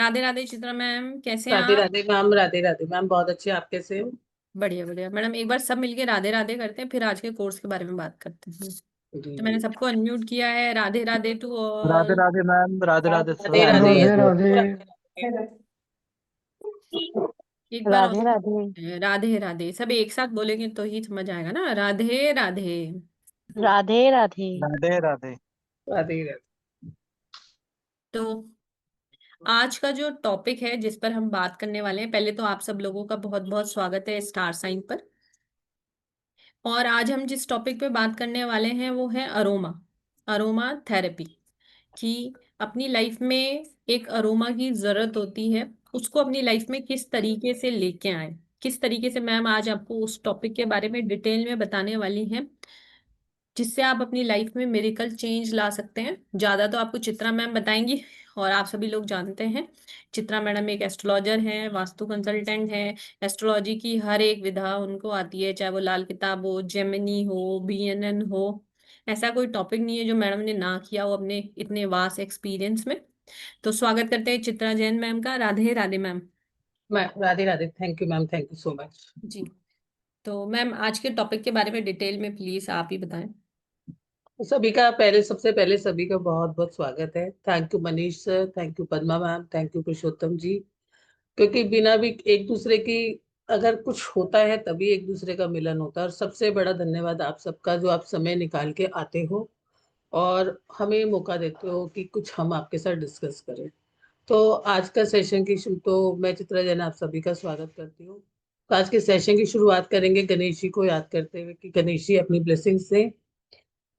Radhe Radhe Chitra ma'am, कैसे हैं राधे आप? राधे मैम। राधे राधे मैम, बहुत अच्छे। आप कैसे हो? बढ़िया बढ़िया मैडम, एक बार सब मिलके राधे राधे करते हैं, फिर आज के कोर्स के बारे में बात करते हैं। जी तो जी। मैंने सबको अनम्यूट किया है। Radhe Radhe to Radhe all. Radhe ma'am, Radhe Radhe Radhe sir. Radhe. Radhe Radhe. एक बार राधे राधे। राधे राधे सब एक साथ बोलेंगे तो ही समझ आएगा ना। राधे राधे। राधे राधे। राधे राधे। राधे राधे। तो आज का जो टॉपिक है जिस पर हम बात करने वाले हैं, पहले तो आप सब लोगों का बहुत बहुत स्वागत है स्टार साइन पर। और आज हम जिस टॉपिक पे बात करने वाले हैं वो है अरोमा, अरोमा थेरेपी। कि अपनी लाइफ में एक अरोमा की जरूरत होती है, उसको अपनी लाइफ में किस तरीके से लेके आए, किस तरीके से मैम आज आपको उस टॉपिक के बारे में डिटेल में बताने वाली हैं, जिससे आप अपनी लाइफ में मिरेकल चेंज ला सकते हैं। ज्यादा तो आपको चित्रा मैम बताएंगी, और आप सभी लोग जानते हैं चित्रा मैडम एक एस्ट्रोलॉजर हैं, वास्तु कंसल्टेंट हैं। एस्ट्रोलॉजी की हर एक विधा उनको आती है, चाहे वो लाल किताब हो, जेमिनी हो, बीएनएन हो। ऐसा कोई टॉपिक नहीं है जो मैडम ने ना किया हो अपने इतने वास्ट एक्सपीरियंस में। तो स्वागत करते हैं चित्रा जैन मैम का। Radhe Radhe ma'am. Ma'am Radhe Radhe. Thank you ma'am, thank you so much. जी। तो मैम आज के टॉपिक के बारे में डिटेल में प्लीज आप ही बताएं। सबसे पहले सभी का बहुत बहुत स्वागत है। Thank you Manish sir, thank you Padma ma'am, thank you Purushottam ji. क्योंकि बिना भी एक दूसरे की अगर कुछ होता है तभी एक दूसरे का मिलन होता है। और सबसे बड़ा धन्यवाद आप सबका, जो आप समय निकाल के आते हो और हमें मौका देते हो कि कुछ हम आपके साथ डिस्कस करें। तो आज का सेशन तो मैं चित्रा जैन आप सभी का स्वागत करती हूँ। तो आज के सेशन की शुरुआत करेंगे गणेश जी को याद करते हुए कि गणेश जी अपनी ब्लेसिंग्स दें।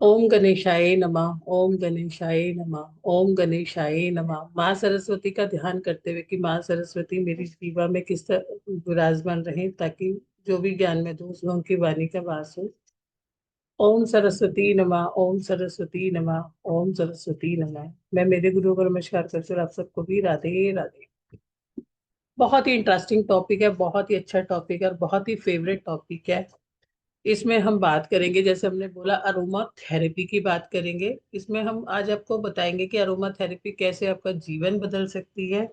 ओम गणेशाय नमः, ओम गणेशाय नमः, ओम गणेशाय नमः। माँ सरस्वती का ध्यान करते हुए कि माँ सरस्वती मेरी जीवा में किस तरह विराजमान रहे, ताकि जो भी ज्ञान में दूँ उसमें उनकी वाणी का वास हो। ओम सरस्वती नमः, ओम सरस्वती नमः, ओम सरस्वती नमः। मैं मेरे गुरु को नमस्कार करती हूँ और आप सबको भी राधे राधे। बहुत ही इंटरेस्टिंग टॉपिक है, बहुत ही अच्छा टॉपिक है और बहुत ही फेवरेट टॉपिक है। इसमें हम बात करेंगे, जैसे हमने बोला, अरोमा थेरेपी की बात करेंगे। इसमें हम आज आपको बताएंगे कि अरोमा थेरेपी कैसे आपका जीवन बदल सकती है।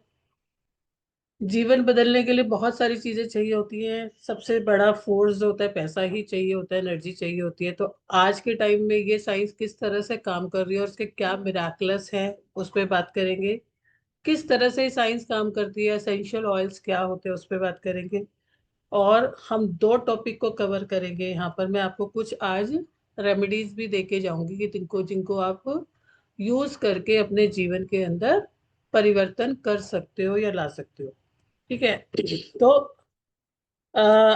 जीवन बदलने के लिए बहुत सारी चीजें चाहिए होती हैं। सबसे बड़ा फोर्स जो होता है, पैसा ही चाहिए होता है, एनर्जी चाहिए होती है। तो आज के टाइम में ये साइंस किस तरह से काम कर रही है और उसके क्या मिराकलस है, उस पर बात करेंगे। किस तरह से साइंस काम करती है, एसेंशियल ऑयल्स क्या होते हैं, उस पर बात करेंगे। और हम दो टॉपिक को कवर करेंगे यहाँ पर। मैं आपको कुछ आज रेमेडीज भी देके जाऊंगी कि जिनको जिनको आप यूज करके अपने जीवन के अंदर परिवर्तन कर सकते हो या ला सकते हो। ठीक है। तो आ,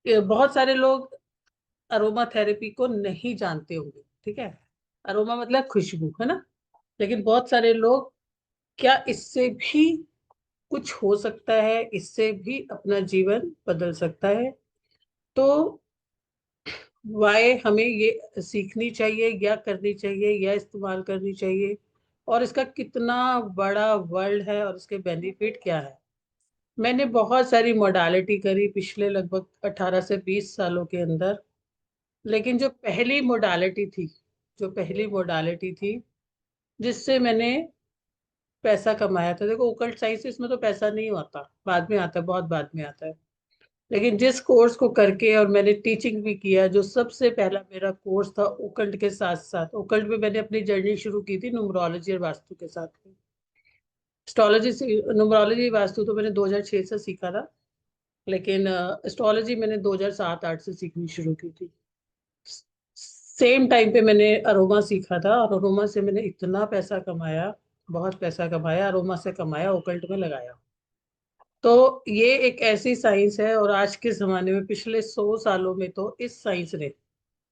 बहुत सारे लोग अरोमा थेरेपी को नहीं जानते होंगे। ठीक है। अरोमा मतलब खुशबू, है ना। लेकिन बहुत सारे लोग, क्या इससे भी कुछ हो सकता है, इससे भी अपना जीवन बदल सकता है। तो वाई हमें ये सीखनी चाहिए या करनी चाहिए या इस्तेमाल करनी चाहिए, और इसका कितना बड़ा वर्ल्ड है और इसके बेनिफिट क्या है। मैंने बहुत सारी मोडालिटी करी पिछले लगभग 18 से 20 सालों के अंदर। लेकिन जो पहली मोडालिटी थी जिससे मैंने पैसा कमाया था, देखो ओकल्ट साइंस इसमें तो पैसा नहीं आता, बाद में आता है, बहुत बाद में आता है। लेकिन जिस कोर्स को करके, और मैंने टीचिंग भी किया, जो सबसे पहला मेरा कोर्स था ओकल्ट के साथ साथ, ओकल्ट में मैंने अपनी जर्नी शुरू की थी न्यूमरोलॉजी और वास्तु के साथ। एस्ट्रोलॉजी से, न्यूमरोलॉजी वास्तु तो मैंने 2006 से सीखा था। लेकिन एस्ट्रोलॉजी मैंने 2007-8 से सीखनी शुरू की थी। सेम टाइम पे मैंने अरोमा सीखा था और अरोमा से मैंने इतना पैसा कमाया, बहुत पैसा कमाया, अरोमा से कमाया, ओकल्ट में लगाया। तो ये एक ऐसी साइंस है, और आज के जमाने में पिछले 100 सालों में तो इस साइंस ने,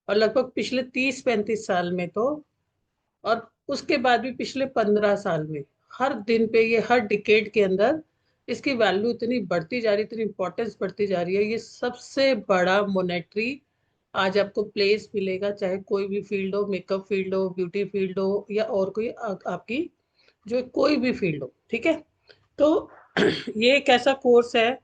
और लगभग पिछले 30-35 साल में तो, और उसके बाद भी पिछले 15 साल में, हर दिन पे, ये हर डिकेड के अंदर इसकी वैल्यू इतनी बढ़ती जा रही, इतनी इंपॉर्टेंस बढ़ती जा रही है। ये सबसे बड़ा मोनेटरी आज आपको प्लेस मिलेगा, चाहे कोई भी फील्ड हो, मेकअप फील्ड हो, ब्यूटी फील्ड हो, या और कोई आपकी जो कोई भी फील्ड हो। ठीक है। तो ये एक ऐसा कोर्स है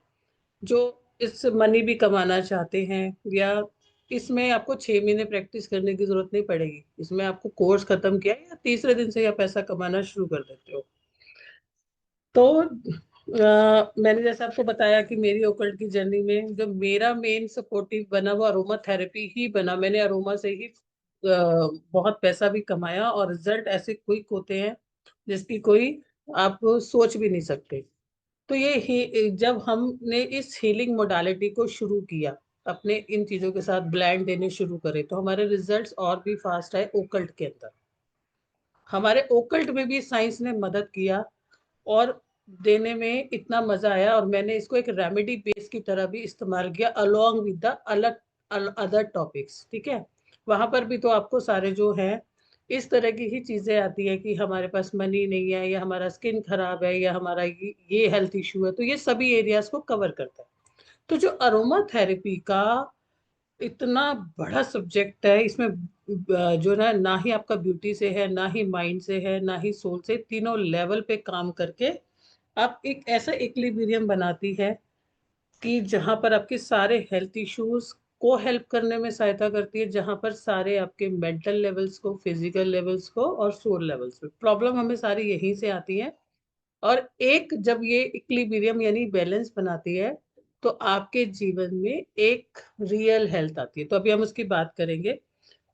जो इस मनी भी कमाना चाहते हैं, या इसमें आपको 6 महीने प्रैक्टिस करने की जरूरत नहीं पड़ेगी। इसमें आपको कोर्स खत्म किया या तीसरे दिन से या पैसा कमाना शुरू कर देते हो। तो मैंने जैसा आपको बताया कि मेरी ओकल्ट की जर्नी में जो मेरा मेन सपोर्टिव बना वो अरोमा थेरेपी ही बना। मैंने अरोमा से ही बहुत पैसा भी कमाया और रिजल्ट ऐसे क्विक होते हैं जिसकी कोई आप सोच भी नहीं सकते। तो ये ही जब हमने इस हीलिंग मोडालिटी को शुरू किया, अपने इन चीजों के साथ ब्लेंड देने शुरू करे, तो हमारे रिजल्ट्स और भी फास्ट आए ओकल्ट के अंदर। हमारे ओकल्ट में भी साइंस ने मदद किया और देने में इतना मजा आया, और मैंने इसको एक रेमेडी बेस की तरह भी इस्तेमाल किया अलोंग विद द अलग अदर टॉपिक्स। ठीक है, वहां पर भी तो आपको सारे जो है इस तरह की ही चीजें आती है कि हमारे पास मनी नहीं है, या हमारा स्किन खराब है, या हमारा ये हेल्थ इशू है, तो ये सभी एरियाज को कवर करता है। तो जो अरोमा थेरेपी का इतना बड़ा सब्जेक्ट है, इसमें जो ना ही आपका ब्यूटी से है, ना ही माइंड से है, ना ही सोल से, तीनों लेवल पे काम करके आप एक ऐसा इक्विलिब्रियम बनाती है कि जहां पर आपके सारे हेल्थ इश्यूज को हेल्प करने में सहायता करती है, जहां पर सारे आपके मेंटल लेवल्स को, फिजिकल लेवल्स को और सोल लेवल्स पे प्रॉब्लम हमें सारी यहीं से आती है। और एक जब ये इक्विलिब्रियम यानी बैलेंस बनाती है, तो आपके जीवन में एक रियल हेल्थ आती है। तो अभी हम उसकी बात करेंगे।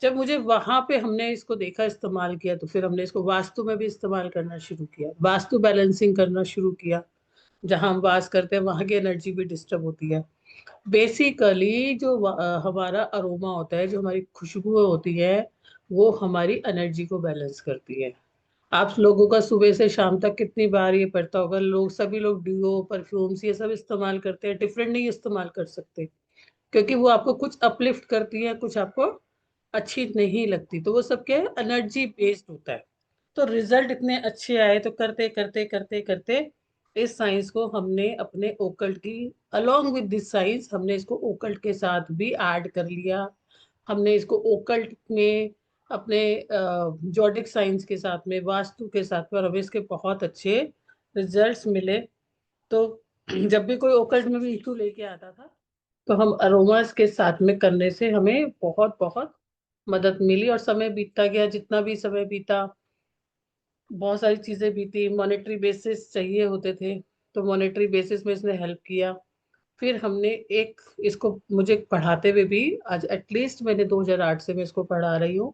जब मुझे वहां पे हमने इसको देखा, इस्तेमाल किया, तो फिर हमने इसको वास्तु में भी इस्तेमाल करना शुरू किया, वास्तु बैलेंसिंग करना शुरू किया। जहां हम वास करते हैं वहां की एनर्जी भी डिस्टर्ब होती है। बेसिकली जो हमारा अरोमा होता है, जो हमारी खुशबू होती है, वो हमारी एनर्जी को बैलेंस करती है। आप लोगों का सुबह से शाम तक कितनी बार ये पड़ता होगा, लोग सभी लोग डिओ, परफ्यूम्स, ये सब इस्तेमाल करते हैं, डिफरेंट नहीं इस्तेमाल कर सकते, क्योंकि वो आपको कुछ अपलिफ्ट करती है, कुछ आपको अच्छी नहीं लगती। तो वो सब क्या है, एनर्जी बेस्ड होता है। तो रिजल्ट इतने अच्छे आए, तो करते करते करते करते इस साइंस को हमने अपने ओकल्ट की, अलोंग विद दिस साइंस, हमने इसको ओकल्ट के साथ भी ऐड कर लिया। हमने इसको ओकल्ट में अपने जॉडिक साइंस के साथ में, वास्तु के साथ में, और हमें इसके बहुत अच्छे रिजल्ट्स मिले। तो जब भी कोई ओकल्ट में भी इशू लेके आता था, तो हम अरोमास के साथ में करने से हमें बहुत बहुत मदद मिली। और समय बीतता गया, जितना भी समय बीता, बहुत सारी चीजें बीती, मॉनेटरी बेसिस चाहिए होते थे, तो मॉनेटरी बेसिस में इसने हेल्प किया। फिर हमने एक इसको, मुझे पढ़ाते हुए भी आज एटलीस्ट, मैंने 2008 से मैं इसको पढ़ा रही हूँ,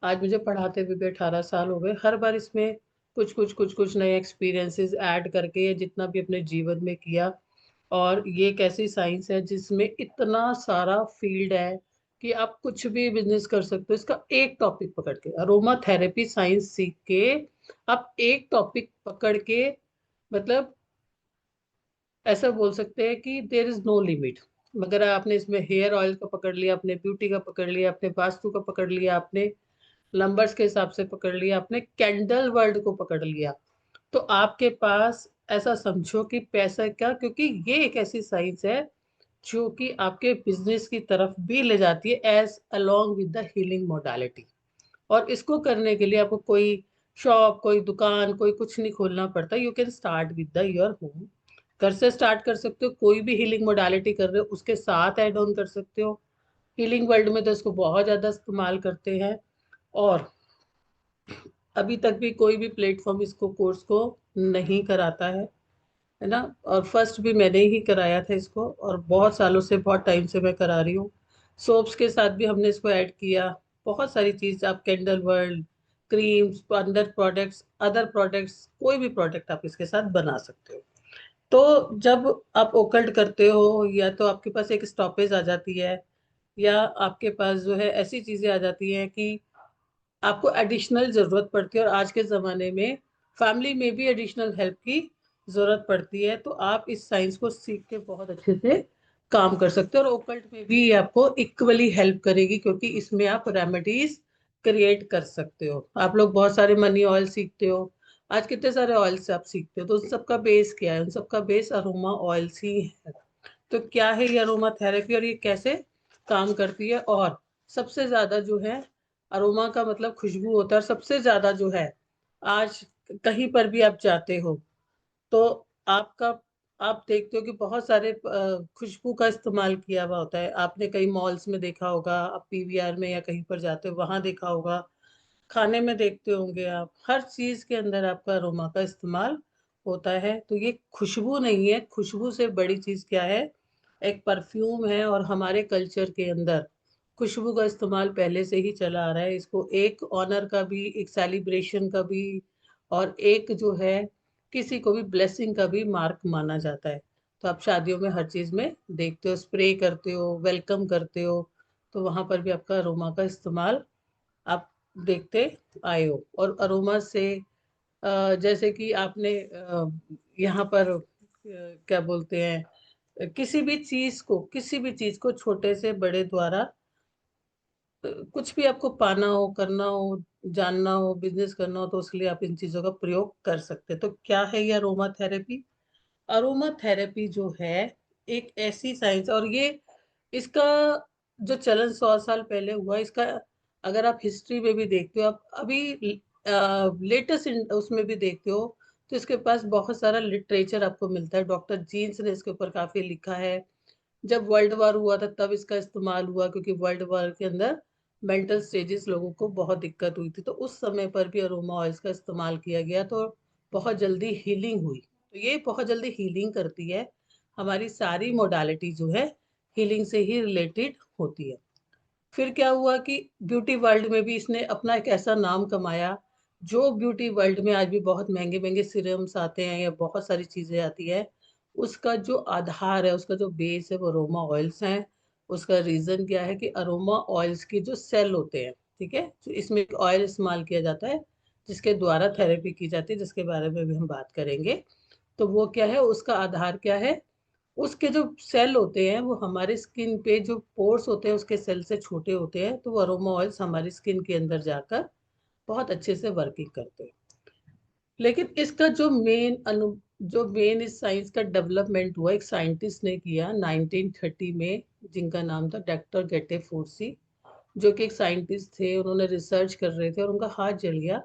आज मुझे पढ़ाते हुए भी 18 साल हो गए। हर बार इसमें कुछ नए एक्सपीरियंसेस ऐड करके, जितना भी अपने जीवन में किया। और ये एक ऐसी साइंस है जिसमें इतना सारा फील्ड है कि आप कुछ भी बिजनेस कर सकते हो इसका एक टॉपिक पकड़ के। अरोमा थेरेपी साइंस सीख के आप एक टॉपिक पकड़ के, मतलब ऐसा बोल सकते हैं कि देर इज नो लिमिट। मगर आपने इसमें हेयर ऑयल का पकड़ लिया, आपने ब्यूटी का पकड़ लिया, आपने वास्तु का पकड़ लिया, आपने नंबर्स के हिसाब से पकड़ लिया, आपने कैंडल वर्ल्ड को पकड़ लिया, तो आपके पास, ऐसा समझो कि पैसा क्या, क्योंकि ये एक ऐसी साइंस है जो कि आपके बिजनेस की तरफ भी ले जाती है, as along with the healing modality. और इसको करने के लिए आपको कोई शॉप, कोई दुकान, कोई कुछ नहीं खोलना पड़ता। You can start with the your home. घर से स्टार्ट कर सकते हो, कोई भी हीलिंग मोडालिटी कर रहे हो उसके साथ ऐड ऑन कर सकते हो। हीलिंग वर्ल्ड में तो इसको बहुत ज्यादा इस्तेमाल करते हैं, और अभी तक भी कोई भी प्लेटफॉर्म इसको, कोर्स को नहीं कराता है ना। और फर्स्ट भी मैंने ही कराया था इसको, और बहुत सालों से, बहुत टाइम से मैं करा रही हूँ। सोप्स के साथ भी हमने इसको ऐड किया। बहुत सारी चीज, आप कैंडल वर्ल्ड, क्रीम्स, अंदर प्रोडक्ट्स, अदर प्रोडक्ट्स, कोई भी प्रोडक्ट आप इसके साथ बना सकते हो। तो जब आप ओकल्ट करते हो, या तो आपके पास एक स्टॉपेज आ जाती है, या आपके पास जो है ऐसी चीजें आ जाती हैं कि आपको एडिशनल जरूरत पड़ती है, और आज के जमाने में फैमिली में भी एडिशनल हेल्प की जरूरत पड़ती है, तो आप इस साइंस को सीख के बहुत अच्छे से काम कर सकते हो। और ओकल्ट में भी ये आपको इक्वली हेल्प करेगी, क्योंकि इसमें आप रेमेडीज क्रिएट कर सकते हो। आप लोग बहुत सारे मनी ऑयल सीखते हो, आज कितने सारे ऑयल्स आप सीखते हो, तो उन सबका बेस क्या है? उन सबका बेस अरोमा ऑयल्स ही है। तो क्या है ये अरोमा थेरेपी, और ये कैसे काम करती है? और सबसे ज्यादा जो है, अरोमा का मतलब खुशबू होता है, और सबसे ज्यादा जो है, आज कहीं पर भी आप जाते हो, तो आपका, आप देखते हो कि बहुत सारे खुशबू का इस्तेमाल किया हुआ होता है। आपने कई मॉल्स में देखा होगा, आप पीवीआर में या कहीं पर जाते हो वहां देखा होगा, खाने में देखते होंगे, आप हर चीज के अंदर आपका अरोमा का इस्तेमाल होता है। तो ये खुशबू नहीं है, खुशबू से बड़ी चीज क्या है, एक परफ्यूम है। और हमारे कल्चर के अंदर खुशबू का इस्तेमाल पहले से ही चला आ रहा है। इसको एक ऑनर का भी, एक सेलिब्रेशन का भी, और एक जो है किसी को भी ब्लेसिंग का भी मार्क माना जाता है। तो आप शादियों में हर चीज में देखते हो, स्प्रे करते हो, वेलकम करते हो, तो वहां पर भी आपका अरोमा का इस्तेमाल आप देखते आए हो। और अरोमा से जैसे कि आपने यहाँ पर क्या बोलते हैं, किसी भी चीज को छोटे से बड़े द्वारा कुछ भी आपको पाना हो, करना हो, जानना हो, बिजनेस करना हो, तो उसके लिए आप इन चीजों का प्रयोग कर सकते हैं। तो क्या है ये अरोमा थेरेपी? अरोमा थेरेपी जो है एक ऐसी साइंस, और ये इसका जो चलन 100 साल पहले हुआ, इसका अगर आप हिस्ट्री में भी देखते हो, आप अभी लेटेस्ट उसमें भी देखते हो, तो इसके पास बहुत सारा लिटरेचर आपको मिलता है। डॉक्टर जीन्स ने इसके ऊपर काफी लिखा है। जब वर्ल्ड वॉर हुआ था तब इसका इस्तेमाल हुआ, क्योंकि वर्ल्ड वॉर के अंदर मेंटल स्टेजेस लोगों को बहुत दिक्कत हुई थी, तो उस समय पर भी अरोमा ऑयल्स का इस्तेमाल किया गया, तो बहुत जल्दी हीलिंग हुई। तो ये बहुत जल्दी हीलिंग करती है। हमारी सारी मोडालिटी जो है हीलिंग से ही रिलेटेड होती है। फिर क्या हुआ कि ब्यूटी वर्ल्ड में भी इसने अपना एक ऐसा नाम कमाया, जो ब्यूटी वर्ल्ड में आज भी बहुत महंगे महंगे सीरम्स आते हैं या बहुत सारी चीजें आती है, उसका जो आधार है, उसका जो बेस है, वो अरोमा ऑयल्स हैं। उसका रीजन क्या है कि अरोमा ऑयल्स के जो सेल होते हैं, ठीक है, तो इसमें एक ऑयल इस्तेमाल किया जाता है जिसके द्वारा थेरेपी की जाती है, जिसके बारे में भी हम बात करेंगे। तो वो क्या है, उसका आधार क्या है, उसके जो सेल होते हैं वो हमारे स्किन पे जो पोर्स होते हैं उसके सेल से छोटे होते हैं, तो वो अरोमा ऑयल्स हमारी स्किन के अंदर जाकर बहुत अच्छे से वर्किंग करते हैं। लेकिन इसका जो मेन इस साइंस का डेवलपमेंट हुआ, एक साइंटिस्ट ने किया 1930 में, जिनका नाम था डॉक्टर गेटे फोर्सी, जो कि एक साइंटिस्ट थे। उन्होंने रिसर्च कर रहे थे और उनका हाथ जल गया,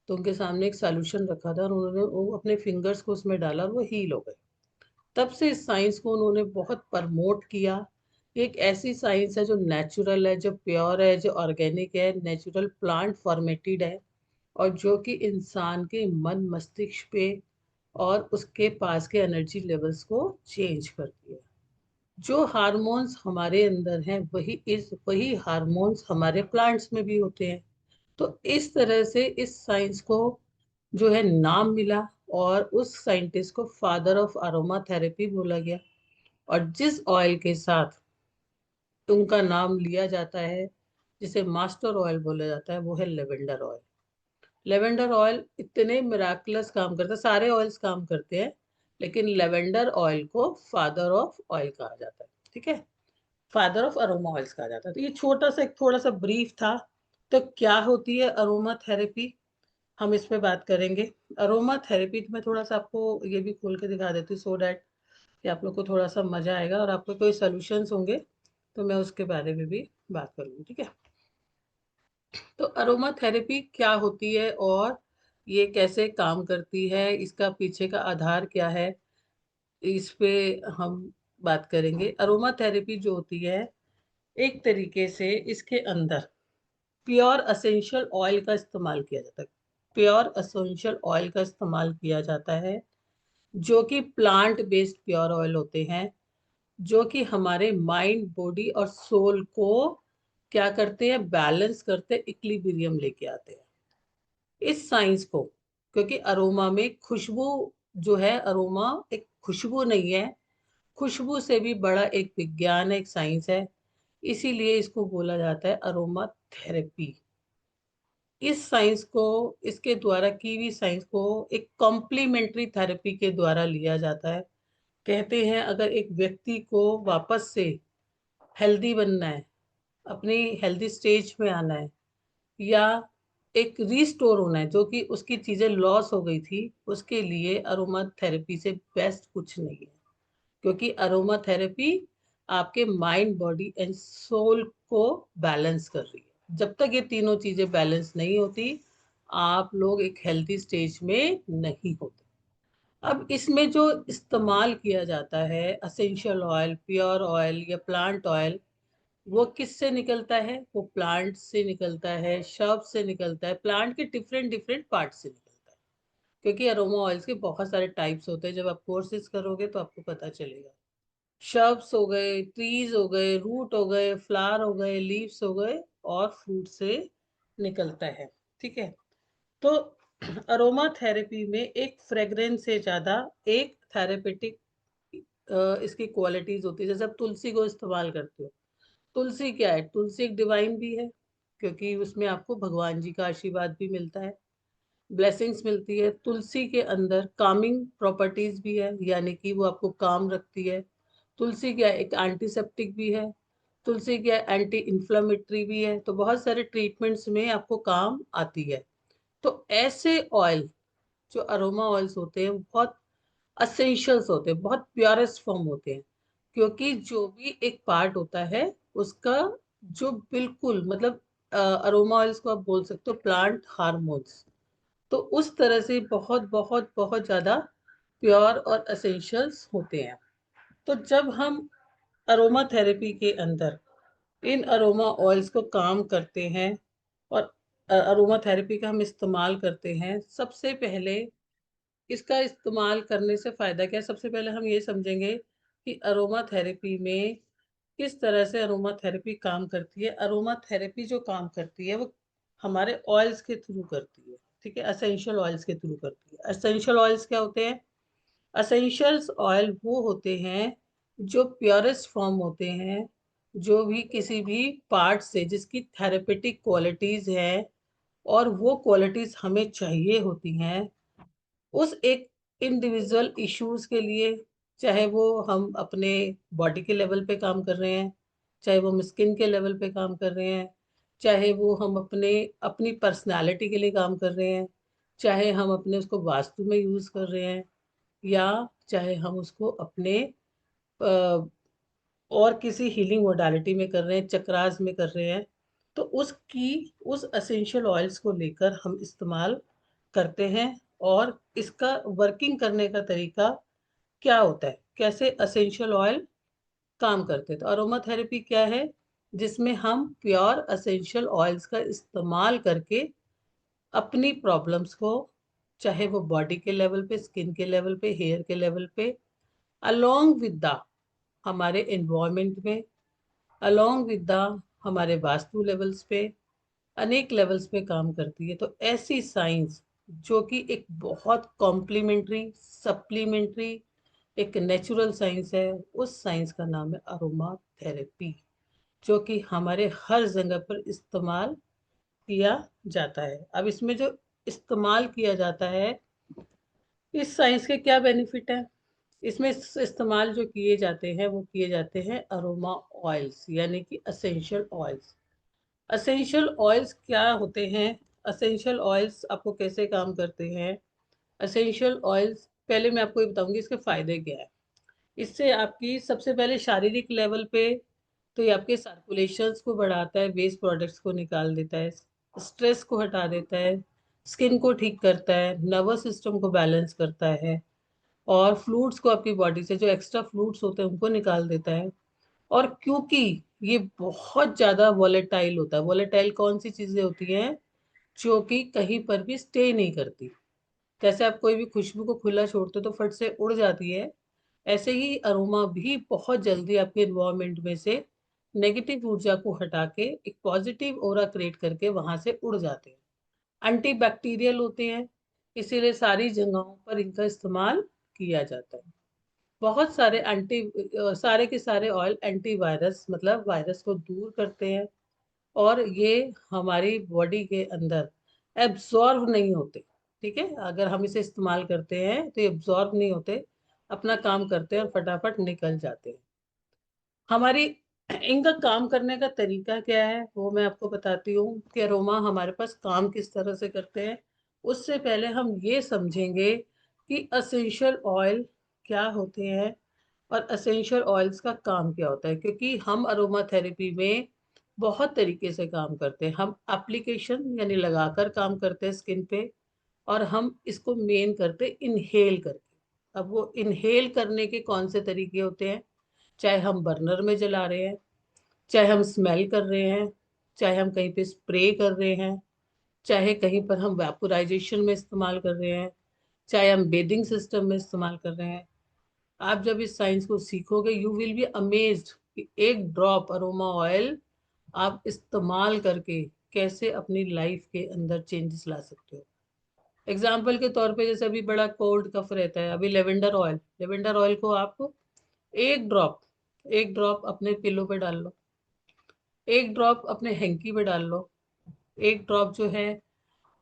तो उनके सामने एक सॉल्यूशन रखा था और उन्होंने वो अपने फिंगर्स को उसमें डाला और वो हील हो गए। तब से इस साइंस को उन्होंने बहुत प्रमोट किया। एक ऐसी साइंस है जो नेचुरल है, जो प्योर है, जो ऑर्गेनिक है, नेचुरल प्लांट फॉर्मेटेड है, और जो कि इंसान के मन मस्तिष्क पे और उसके पास के एनर्जी लेवल्स को चेंज करती है। जो हार्मोन्स हमारे अंदर हैं वही हार्मोन्स हमारे प्लांट्स में भी होते हैं। तो इस तरह से इस साइंस को जो है नाम मिला, और उस साइंटिस्ट को फादर ऑफ अरोमा थेरेपी बोला गया। और जिस ऑयल के साथ उनका नाम लिया जाता है, जिसे मास्टर ऑयल बोला जाता है, वो है लेवेंडर ऑयल। लेवेंडर ऑयल इतने मिराकुलस काम करता है, सारे ऑयल्स काम करते हैं, लेकिन लेवेंडर ऑयल को फादर ऑफ ऑयल कहा जाता है, ठीक है, फादर ऑफ अरोमा ऑयल्स कहा जाता है। तो ये छोटा सा एक थोड़ा सा ब्रीफ था। तो क्या होती है अरोमा थेरेपी, हम इस पे बात करेंगे। अरोमा थेरेपी मैं थोड़ा सा आपको ये भी खोल के दिखा देती हूँ, सो डैट कि आप लोग को थोड़ा सा मजा आएगा, और आपको कोई सोल्यूशंस होंगे तो मैं उसके बारे में भी बात करूंगी, ठीक है। तो अरोमा थेरेपी क्या होती है और ये कैसे काम करती है, इसका पीछे का आधार क्या है, इस पे हम बात करेंगे। अरोमा थेरेपी जो होती है, एक तरीके से इसके अंदर प्योर असेंशियल ऑयल का इस्तेमाल किया जाता है। प्योर असेंशियल ऑयल का इस्तेमाल किया जाता है, जो कि प्लांट बेस्ड प्योर ऑयल होते हैं, जो कि हमारे माइंड, बॉडी और सोल को क्या करते हैं, बैलेंस करते हैं, इक्विलिब्रियम लेके आते हैं। इस साइंस को, क्योंकि अरोमा में खुशबू जो है, अरोमा एक खुशबू नहीं है, खुशबू से भी बड़ा एक विज्ञान है, एक साइंस है, इसीलिए इसको बोला जाता है अरोमा थेरेपी। इस साइंस को, इसके द्वारा की हुई साइंस को एक कॉम्प्लीमेंट्री थेरेपी के द्वारा लिया जाता है। कहते हैं अगर एक व्यक्ति को वापस से हेल्दी बनना है, अपनी हेल्दी स्टेज में आना है, या एक रीस्टोर होना है, जो कि उसकी चीजें लॉस हो गई थी, उसके लिए अरोमा थेरेपी से बेस्ट कुछ नहीं है। क्योंकि अरोमा थेरेपी आपके माइंड, बॉडी एंड सोल को बैलेंस कर रही है। जब तक ये तीनों चीजें बैलेंस नहीं होती, आप लोग एक हेल्थी स्टेज में नहीं होते। अब इसमें जो इस्तेमाल किया जाता है असेंशियल ऑयल, प्योर ऑयल या प्लांट ऑयल, वो किससे निकलता है, वो प्लांट से निकलता है, शब से निकलता है, प्लांट के डिफरेंट डिफरेंट पार्ट से निकलता है। क्योंकि अरोमा ऑयल्स के बहुत सारे टाइप्स होते हैं। जब आप कोर्सेज करोगे तो आपको पता चलेगा। शब्स हो गए, ट्रीज हो गए, रूट हो गए, फ्लावर हो गए, लीव्स हो गए, और फ्रूट से निकलता है। ठीक है। तो अरोमा थेरेपी में एक फ्रेग्रेंस से ज्यादा एक थेरेपेटिक इसकी क्वालिटीज होती है। जैसे आप तुलसी को इस्तेमाल करते हो, तुलसी क्या है? तुलसी एक डिवाइन भी है, क्योंकि उसमें आपको भगवान जी का आशीर्वाद भी मिलता है, ब्लेसिंग्स मिलती है। तुलसी के अंदर कामिंग प्रॉपर्टीज भी है, यानी कि वो आपको काम रखती है। तुलसी क्या है? एक एंटीसेप्टिक भी है। तुलसी क्या है? एंटी इन्फ्लामेटरी भी है। तो बहुत सारे ट्रीटमेंट्स में आपको काम आती है। तो ऐसे ऑयल जो अरोमा ऑयल्स होते हैं वो बहुत असेंशियल्स होते हैं, बहुत प्योरेस्ट फॉर्म होते हैं। क्योंकि जो भी एक पार्ट होता है उसका, जो बिल्कुल मतलब अरोमा ऑयल्स को आप बोल सकते हो प्लांट हार्मोन्स, तो उस तरह से बहुत बहुत बहुत ज्यादा प्योर और असेंशियल्स होते हैं। तो जब हम अरोमा थेरेपी के अंदर इन अरोमा ऑयल्स को काम करते हैं और अरोमा थेरेपी का हम इस्तेमाल करते हैं, सबसे पहले इसका इस्तेमाल करने से फायदा क्या है? सबसे पहले हम ये समझेंगे कि अरोमा थेरेपी में किस तरह से अरोमा थेरेपी काम करती है। अरोमा थेरेपी जो काम करती है वो हमारे ऑयल्स के थ्रू करती है। ठीक है, असेंशियल ऑयल्स के थ्रू करती है। असेंशियल ऑयल्स क्या होते हैं? असेंशियल्स ऑयल वो होते हैं जो प्योरेस्ट फॉर्म होते हैं, जो भी किसी भी पार्ट से जिसकी थेरेपेटिक क्वालिटीज है, और वो क्वालिटीज हमें चाहिए होती हैं उस एक इंडिविजुअल इश्यूज के लिए। चाहे वो हम अपने बॉडी के लेवल पे काम कर रहे हैं, चाहे वो हम स्किन के लेवल पे काम कर रहे हैं, चाहे वो हम अपने अपनी पर्सनालिटी के लिए काम कर रहे हैं, चाहे हम अपने उसको वास्तु में यूज कर रहे हैं, या चाहे हम उसको अपने और किसी हीलिंग मोडालिटी में कर रहे हैं, चक्रास में कर रहे हैं। तो उस एसेंशियल ऑयल्स को लेकर हम इस्तेमाल करते हैं। और इसका वर्किंग करने का तरीका क्या होता है, कैसे एसेंशियल ऑयल काम करते हैं? तो अरोमा थेरेपी क्या है? जिसमें हम प्योर एसेंशियल ऑयल्स का इस्तेमाल करके अपनी प्रॉब्लम्स को, चाहे वो बॉडी के लेवल पे, स्किन के लेवल पे, हेयर के लेवल पे, अलोंग विद द हमारे एनवायरनमेंट में, अलोंग विद द हमारे वास्तु लेवल्स पे, अनेक लेवल्स पे काम करती है। तो ऐसी साइंस जो कि एक बहुत कॉम्प्लीमेंट्री, सप्लीमेंट्री, एक नेचुरल साइंस है, उस साइंस का नाम है अरोमा थेरेपी, जो कि हमारे हर जगह पर इस्तेमाल किया जाता है। अब इसमें जो इस्तेमाल किया जाता है, इस साइंस के क्या बेनिफिट है? इसमें इस्तेमाल जो किए जाते हैं वो किए जाते हैं अरोमा ऑयल्स, यानी कि असेंशियल ऑयल्स। असेंशियल ऑयल्स क्या होते हैं? असेंशियल ऑयल्स आपको कैसे काम करते हैं? असेंशियल ऑयल्स, पहले मैं आपको ये बताऊंगी इसके फायदे क्या है। इससे आपकी सबसे पहले शारीरिक लेवल पे तो ये आपके सर्कुलेशंस को बढ़ाता है, वेस्ट प्रोडक्ट्स को निकाल देता है, स्ट्रेस को हटा देता है, स्किन को ठीक करता है, नर्वस सिस्टम को बैलेंस करता है, और फ्लूइड्स को आपकी बॉडी से, जो एक्स्ट्रा फ्लूइड्स होते हैं उनको निकाल देता है। और क्योंकि ये बहुत ज्यादा वॉलेटाइल होता है, वॉलेटाइल कौन सी चीजें होती हैं? जो कि कहीं पर भी स्टे नहीं करती। जैसे आप कोई भी खुशबू को खुला छोड़ते हो तो फट से उड़ जाती है, ऐसे ही अरोमा भी बहुत जल्दी आपके एनवायरनमेंट में से नेगेटिव ऊर्जा को हटा के एक पॉजिटिव ओरा क्रिएट करके वहां से उड़ जाते हैं। एंटी बैक्टीरियल होते हैं, इसीलिए सारी जगहों पर इनका इस्तेमाल किया जाता है। बहुत सारे सारे के सारे ऑयल एंटी वायरस, मतलब वायरस को दूर करते हैं, और ये हमारी बॉडी के अंदर एब्जॉर्ब नहीं होते। ठीक है, अगर हम इसे इस्तेमाल करते हैं तो ये एब्जॉर्ब नहीं होते, अपना काम करते हैं और फटाफट निकल जाते हैं। हमारी इनका काम करने का तरीका क्या है वो मैं आपको बताती हूँ कि अरोमा हमारे पास काम किस तरह से करते हैं। उससे पहले हम ये समझेंगे कि असेंशियल ऑयल क्या होते हैं और असेंशियल ऑयल्स का काम क्या होता है, क्योंकि हम अरोमा थेरेपी में बहुत तरीके से काम करते हैं। हम एप्लीकेशन यानी लगाकर काम करते हैं स्किन पे, और हम इसको मेन करते हैं इनहेल करके। अब वो इनहेल करने के कौन से तरीके होते हैं? चाहे हम बर्नर में जला रहे हैं, चाहे हम स्मेल कर रहे हैं, चाहे हम कहीं पे स्प्रे कर रहे हैं, चाहे कहीं पर हम वेपोराइजेशन में इस्तेमाल कर रहे हैं, चाहे हम बेदिंग सिस्टम में इस्तेमाल कर रहे हैं। आप जब इस साइंस को सीखोगे यू विल बी अमेज्ड कि एक ड्रॉप अरोमा ऑयल आप इस्तेमाल करके कैसे अपनी लाइफ के अंदर चेंजेस ला सकते हो। एग्जाम्पल के तौर पे जैसे अभी बड़ा कोल्ड कफ रहता है, अभी लेवेंडर ऑयल को आप एक ड्रॉप एक ड्रॉप अपने पिलो पे डाल लो, एक ड्रॉप अपने हैंकी पे डाल लो, एक ड्रॉप जो है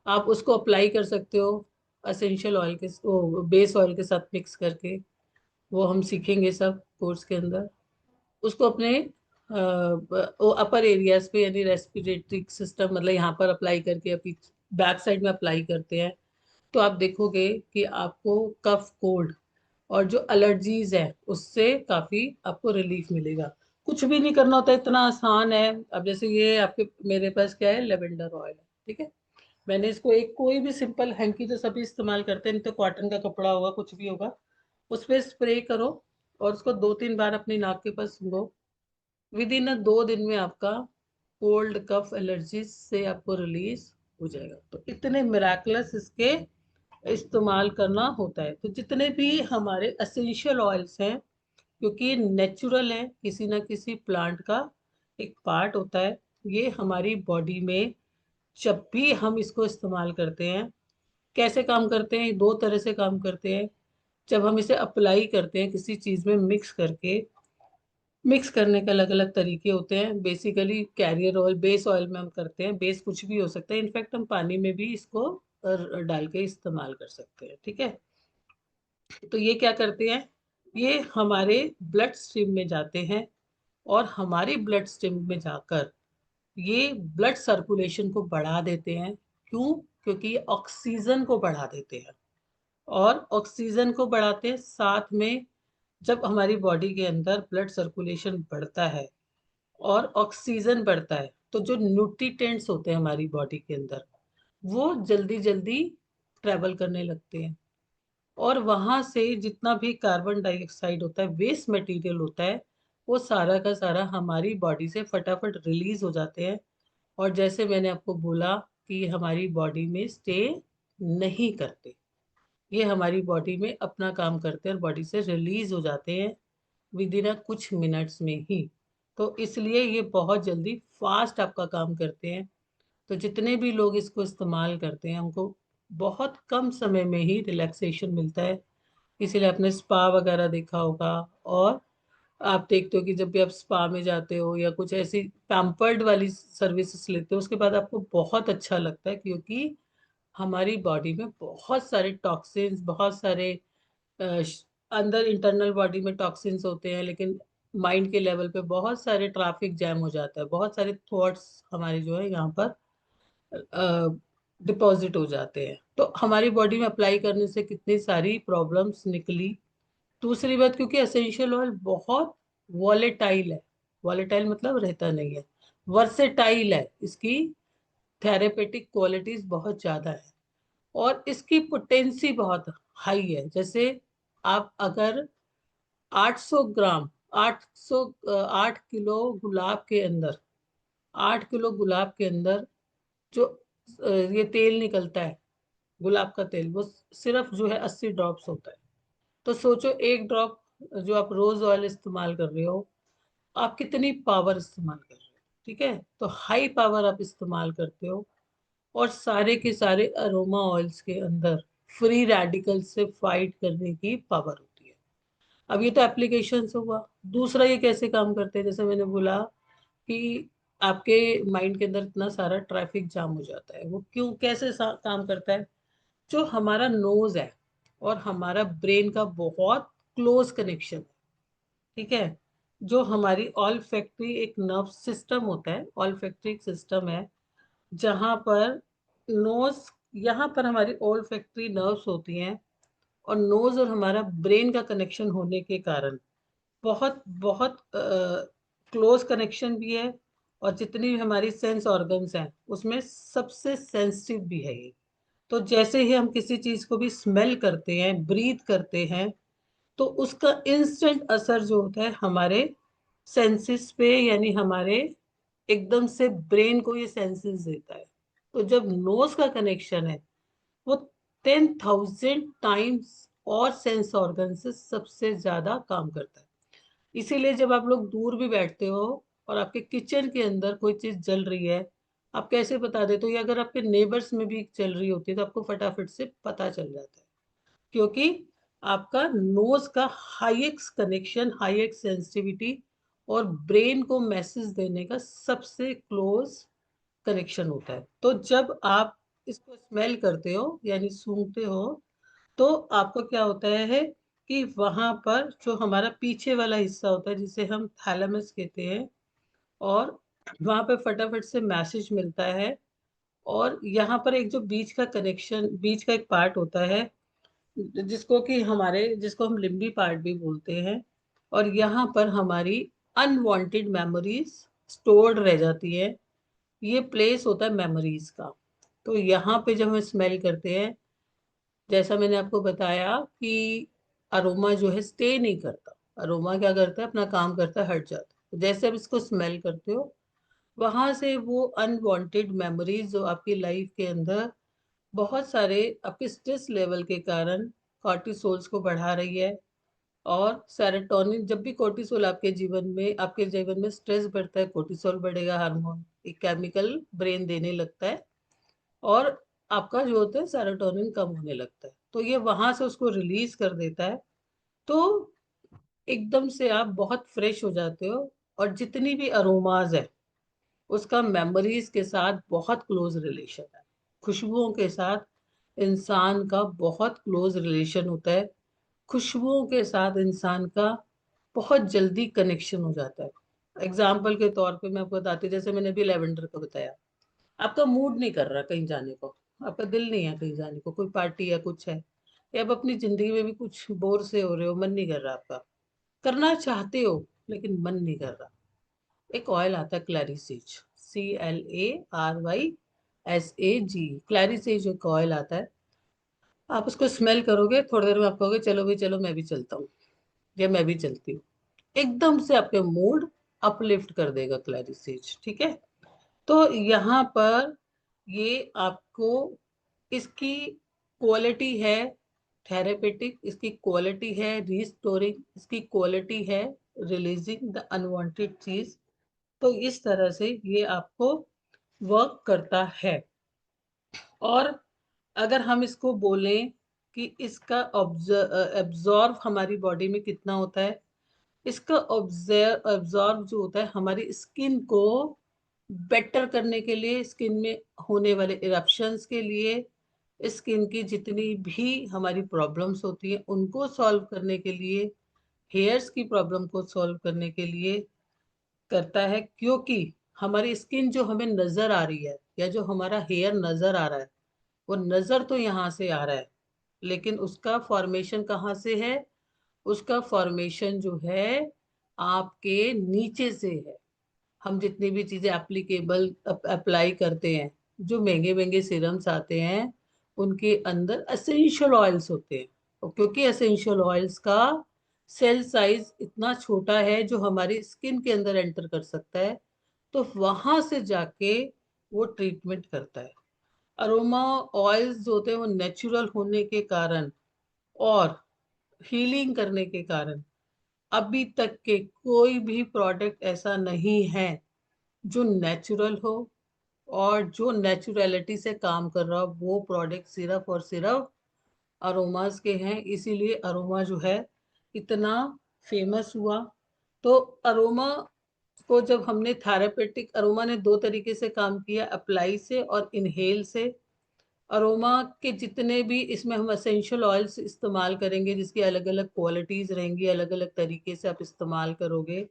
आप उसको अप्लाई कर सकते हो असेंशियल ऑयल के बेस ऑयल के साथ मिक्स करके। वो हम सीखेंगे सब कोर्स के अंदर। उसको अपने अपर एरियाज पे यानी रेस्पिरेटरी सिस्टम मतलब यहाँ पर अप्लाई करके अभी बैक साइड में अप्लाई करते हैं, तो आप देखोगे कि आपको कफ कोल्ड और जो एलर्जीज है उससे काफी आपको रिलीफ मिलेगा। कुछ भी नहीं करना होता, इतना आसान है। अब जैसे ये आपके मेरे पास क्या है, लेवेंडर ऑयल है, ठीक है। मैंने इसको एक कोई भी सिंपल हैंकी तो सभी इस्तेमाल करते हैं, नहीं तो कॉटन का कपड़ा होगा कुछ भी होगा, उस पर स्प्रे करो और उसको 2-3 बार अपनी नाक के पास सूंघो। विद इन 2 दिन में आपका कोल्ड कफ एलर्जी से आपको रिलीज हो जाएगा। तो इतने मिराकुलस इसके इस्तेमाल करना होता है। तो जितने भी हमारे एसेंशियल ऑयल्स हैं, क्योंकि ये नेचुरल है, किसी ना किसी प्लांट का एक पार्ट होता है, ये हमारी बॉडी में जब भी हम इसको इस्तेमाल करते हैं, कैसे काम करते हैं, 2 तरह से काम करते हैं। जब हम इसे अप्लाई करते हैं किसी चीज में मिक्स करके, मिक्स करने के अलग अलग तरीके होते हैं। Basically career oil, base oil में हम करते हैं, बेस कुछ भी हो सकता है, इनफैक्ट हम पानी में भी इसको डाल के इस्तेमाल कर सकते हैं, ठीक है। तो ये क्या करते हैं, ये हमारे ब्लड स्ट्रीम में जाते हैं और हमारी ब्लड स्ट्रीम में जाकर ये ब्लड सर्कुलेशन को बढ़ा देते हैं। क्यों? क्योंकि ये ऑक्सीजन को बढ़ा देते हैं, और ऑक्सीजन को बढ़ाते हैं साथ में जब हमारी बॉडी के अंदर ब्लड सर्कुलेशन बढ़ता है और ऑक्सीजन बढ़ता है, तो जो न्यूट्रिएंट्स होते हैं हमारी बॉडी के अंदर वो जल्दी जल्दी ट्रेवल करने लगते हैं, और वहां से जितना भी कार्बन डाइऑक्साइड होता है, वेस्ट मटेरियल होता है, वो सारा का सारा हमारी बॉडी से फटाफट रिलीज हो जाते हैं। और जैसे मैंने आपको बोला कि ये हमारी बॉडी में स्टे नहीं करते, ये हमारी बॉडी में अपना काम करते हैं और बॉडी से रिलीज हो जाते हैं विद इन कुछ मिनट्स में ही। तो इसलिए ये बहुत जल्दी फास्ट आपका काम करते हैं। तो जितने भी लोग इसको इस्तेमाल करते हैं हमको बहुत कम समय में ही रिलैक्सेशन मिलता है। इसीलिए आपने स्पा वगैरह देखा होगा, और आप देखते हो कि जब भी आप स्पा में जाते हो या कुछ ऐसी पैम्पर्ड वाली सर्विसेज लेते हो, उसके बाद आपको बहुत अच्छा लगता है, क्योंकि हमारी बॉडी में बहुत सारे टॉक्सिन्स, बहुत सारे अंदर इंटरनल बॉडी में टॉक्सिन्स होते हैं, लेकिन माइंड के लेवल पे बहुत सारे ट्रैफिक जैम हो जाता है, बहुत सारे थॉट्स हमारे जो है यहाँ पर डिपॉजिट हो जाते हैं। तो हमारी बॉडी में अप्लाई करने से कितनी सारी प्रॉब्लम्स निकली। दूसरी बात, क्योंकि एसेंशियल ऑयल बहुत वॉलेटाइल है, वॉलेटाइल मतलब रहता नहीं है, वर्सेटाइल है, इसकी थेरेपेटिक क्वालिटीज बहुत ज्यादा है, और इसकी पोटेंसी बहुत हाई है। जैसे आप अगर 800 ग्राम 800 8 किलो गुलाब के अंदर 8 किलो गुलाब के अंदर जो ये तेल निकलता है, गुलाब का तेल, वो सिर्फ जो है 80 ड्रॉप्स होता है। तो सोचो एक ड्रॉप जो आप रोज ऑयल इस्तेमाल कर रहे हो, आप कितनी पावर इस्तेमाल कर रहे हो, ठीक है। तो हाई पावर आप इस्तेमाल करते हो, और सारे के सारे अरोमा ऑयल्स के अंदर फ्री रेडिकल से फाइट करने की पावर होती है। अब ये तो एप्लीकेशन हुआ। दूसरा ये कैसे काम करते हैं, जैसे मैंने बोला कि आपके माइंड के अंदर इतना सारा ट्रैफिक जाम हो जाता है, वो क्यों कैसे काम करता है। जो हमारा नोज है और हमारा ब्रेन का बहुत क्लोज कनेक्शन है, ठीक है। जो हमारी ऑल फैक्ट्री एक नर्व सिस्टम होता है, ऑल फैक्ट्री एक सिस्टम है जहाँ पर नोज, यहाँ पर हमारी ओल फैक्ट्री नर्व्स होती हैं, और नोज और हमारा ब्रेन का कनेक्शन होने के कारण बहुत बहुत क्लोज कनेक्शन भी है। और जितनी भी हमारी सेंस ऑर्गन्स हैं उसमें सबसे सेंसिटिव भी है ये। तो जैसे ही हम किसी चीज को भी स्मेल करते हैं, ब्रीथ करते हैं, तो उसका इंस्टेंट असर जो होता है हमारे सेंसेस पे, यानी हमारे एकदम से ब्रेन को ये सेंसेस देता है। तो जब नोज का कनेक्शन है, वो 10,000 टाइम्स और सेंस ऑर्गन से सबसे ज्यादा काम करता है। इसीलिए जब आप लोग दूर भी बैठते हो और आपके किचन के अंदर कोई चीज जल रही है, आप कैसे बता देते हो? या अगर आपके नेबर्स में भी चल रही होती है तो आपको फटाफट से पता चल जाता है, क्योंकि आपका नोज का हाईएक्स कनेक्शन, हाईएक्स सेंसिटिविटी और ब्रेन को मैसेज देने का सबसे क्लोज कनेक्शन होता है। तो जब आप इसको स्मेल करते हो यानी सूंघते हो, तो आपको क्या होता है कि वहां पर जो हमारा पीछे वाला हिस्सा होता है जिसे हम थैलेमस कहते हैं, और वहां पर फटाफट से मैसेज मिलता है। और यहाँ पर एक जो बीच का कनेक्शन, बीच का एक पार्ट होता है जिसको हम लिम्बी पार्ट भी बोलते हैं, और यहाँ पर हमारी अनवांटेड मेमोरीज स्टोर्ड रह जाती है। ये प्लेस होता है मेमोरीज का। तो यहाँ पे जब हम स्मेल करते हैं, जैसा मैंने आपको बताया कि अरोमा जो है स्टे नहीं करता, अरोमा क्या करता है, अपना काम करता है, हट जाता है। तो जैसे आप इसको स्मेल करते हो, वहां से वो अनवांटेड मेमोरीज जो आपकी लाइफ के अंदर बहुत सारे आपके स्ट्रेस लेवल के कारण कॉर्टिसोल्स को बढ़ा रही है। और सेरोटोनिन, जब भी कोर्टिसोल आपके जीवन में स्ट्रेस बढ़ता है, कोर्टिसोल बढ़ेगा, हार्मोन एक केमिकल ब्रेन देने लगता है, और आपका जो होता है सेरोटोनिन कम होने लगता है, तो ये वहां से उसको रिलीज कर देता है। तो एकदम से आप बहुत फ्रेश हो जाते हो। और जितनी भी अरोमाज है उसका मेमोरीज के साथ बहुत क्लोज रिलेशन है। खुशबुओं के साथ इंसान का बहुत क्लोज रिलेशन होता है। खुशबुओं के साथ इंसान का बहुत जल्दी कनेक्शन हो जाता है। एग्जाम्पल के तौर पे मैं आपको बताती हूँ, जैसे मैंने अभी लेवेंडर का बताया। आपका मूड नहीं कर रहा कहीं जाने को, आपका दिल नहीं है कहीं जाने को, कोई पार्टी या कुछ है, या आप अपनी जिंदगी में भी कुछ बोर से हो रहे हो, मन नहीं कर रहा आपका, करना चाहते हो लेकिन मन नहीं कर रहा, एक ऑयल आता है क्लैरिसेज, CLARYSAG, क्लैरिसेज एक ऑयल आता है। आप उसको स्मेल करोगे, थोड़ी देर में आप कहोगे चलो भाई चलो मैं भी चलता हूँ, या मैं भी चलती हूँ। एकदम से आपके मूड अपलिफ्ट कर देगा क्लैरिसेज, ठीक है। तो यहाँ पर ये आपको, इसकी क्वालिटी है थेरेपेटिक, इसकी क्वालिटी है रिस्टोरिंग, इसकी क्वालिटी है रिलीजिंग द अनवांटेड चीज। तो इस तरह से ये आपको वर्क करता है। और अगर हम इसको बोलें कि इसका एब्जॉर्ब हमारी बॉडी में कितना होता है, इसका ऑब्जॉर्व जो होता है हमारी स्किन को बेटर करने के लिए, स्किन में होने वाले इरप्शंस के लिए, स्किन की जितनी भी हमारी प्रॉब्लम्स होती हैं उनको सॉल्व करने के लिए, हेयर्स की प्रॉब्लम को सॉल्व करने के लिए करता है। क्योंकि हमारी स्किन जो हमें नजर आ रही है, या जो हमारा हेयर नजर आ रहा है, वो नजर तो यहाँ से आ रहा है, लेकिन उसका फॉर्मेशन कहाँ से है? उसका फॉर्मेशन जो है आपके नीचे से है। हम जितनी भी चीजें एप्लीकेबल अप्लाई करते हैं, जो महंगे महंगे सीरम्स आते हैं, उनके अंदर एसेंशियल ऑयल्स होते हैं। और क्योंकि एसेंशियल ऑयल्स का सेल साइज इतना छोटा है जो हमारी स्किन के अंदर एंटर कर सकता है, तो वहां से जाके वो ट्रीटमेंट करता है। अरोमा ऑयल्स जो होते हैं वो नेचुरल होने के कारण और हीलिंग करने के कारण, अभी तक के कोई भी प्रोडक्ट ऐसा नहीं है जो नेचुरल हो और जो नेचुरलिटी से काम कर रहा हो। वो प्रोडक्ट सिर्फ और सिर्फ अरोमास के हैं, इसीलिए अरोमा जो है इतना फेमस हुआ। तो अरोमा को जब हमने थेरापेटिक, अरोमा ने दो तरीके से काम किया, अप्लाई से और इनहेल से। अरोमा के जितने भी इसमें हम एसेंशियल ऑयल्स इस्तेमाल करेंगे, जिसकी अलग अलग क्वालिटीज रहेंगी, अलग अलग तरीके से आप इस्तेमाल करोगे,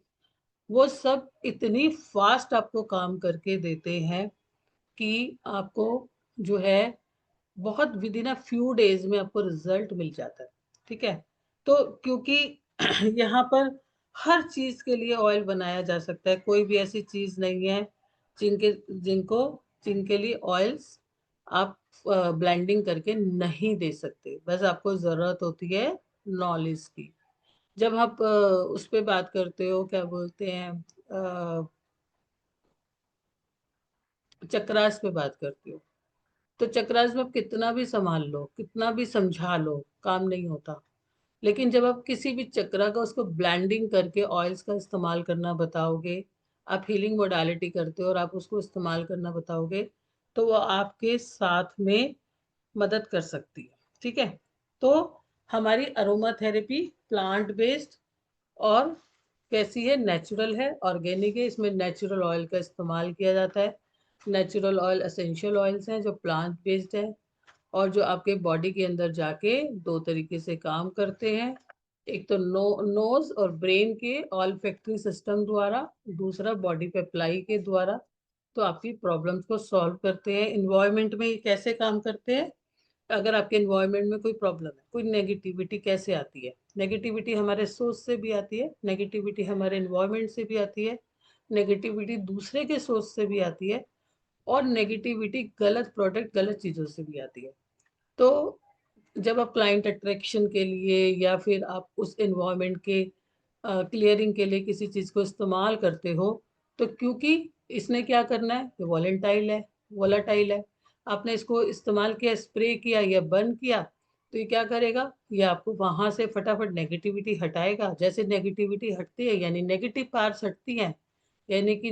वो सब इतनी फास्ट आपको काम करके देते हैं कि आपको जो है बहुत with in a few days में आपको रिजल्ट मिल जाता है, ठीक है। तो क्योंकि यहाँ पर हर चीज के लिए ऑयल बनाया जा सकता है, कोई भी ऐसी चीज नहीं है जिनके जिनको जिनके लिए ऑयल्स आप ब्लेंडिंग करके नहीं दे सकते। बस आपको जरूरत होती है नॉलेज की। जब आप उस पे बात करते हो, क्या बोलते हैं, चक्रास पे बात करते हो, तो चक्रास में आप कितना भी संभाल लो, कितना भी समझा लो, काम नहीं होता। लेकिन जब आप किसी भी चक्रा का उसको ब्लेंडिंग करके ऑयल्स का इस्तेमाल करना बताओगे, आप हीलिंग मोडालिटी करते हो और आप उसको इस्तेमाल करना बताओगे, तो वो आपके साथ में मदद कर सकती है। ठीक है, तो हमारी अरोमा थेरेपी प्लांट बेस्ड और कैसी है, नेचुरल है, ऑर्गेनिक है। इसमें नेचुरल ऑयल का इस्तेमाल किया जाता है। नेचुरल ऑयल एसेंशियल ऑयल्स हैं जो प्लांट बेस्ड है और जो आपके बॉडी के अंदर जाके दो तरीके से काम करते हैं। एक तो नोज और ब्रेन के ऑल फैक्ट्री सिस्टम द्वारा, दूसरा बॉडी पे अप्लाई के द्वारा। तो आपकी प्रॉब्लम्स को सॉल्व करते हैं। इन्वायरमेंट में ये कैसे काम करते हैं, अगर आपके इन्वायरमेंट में कोई प्रॉब्लम है, कोई नेगेटिविटी कैसे आती है, नेगेटिविटी हमारे सोर्स से भी आती है, नेगेटिविटी हमारे इन्वायरमेंट से भी आती है, नेगेटिविटी दूसरे के सोर्स से भी आती है, और नेगेटिविटी गलत प्रोडक्ट गलत चीज़ों से भी आती है। तो जब आप क्लाइंट अट्रैक्शन के लिए या फिर आप उस एनवायरनमेंट के क्लियरिंग के लिए किसी चीज़ को इस्तेमाल करते हो, तो क्योंकि इसने क्या करना है, ये वॉलेटाइल है। आपने इसको इस्तेमाल किया, स्प्रे किया या बर्न किया, तो ये क्या करेगा, ये आपको वहां से फटाफट नेगेटिविटी हटाएगा। जैसे नेगेटिविटी हटती है यानी नेगेटिव पार्ट्स हटती हैं, यानी कि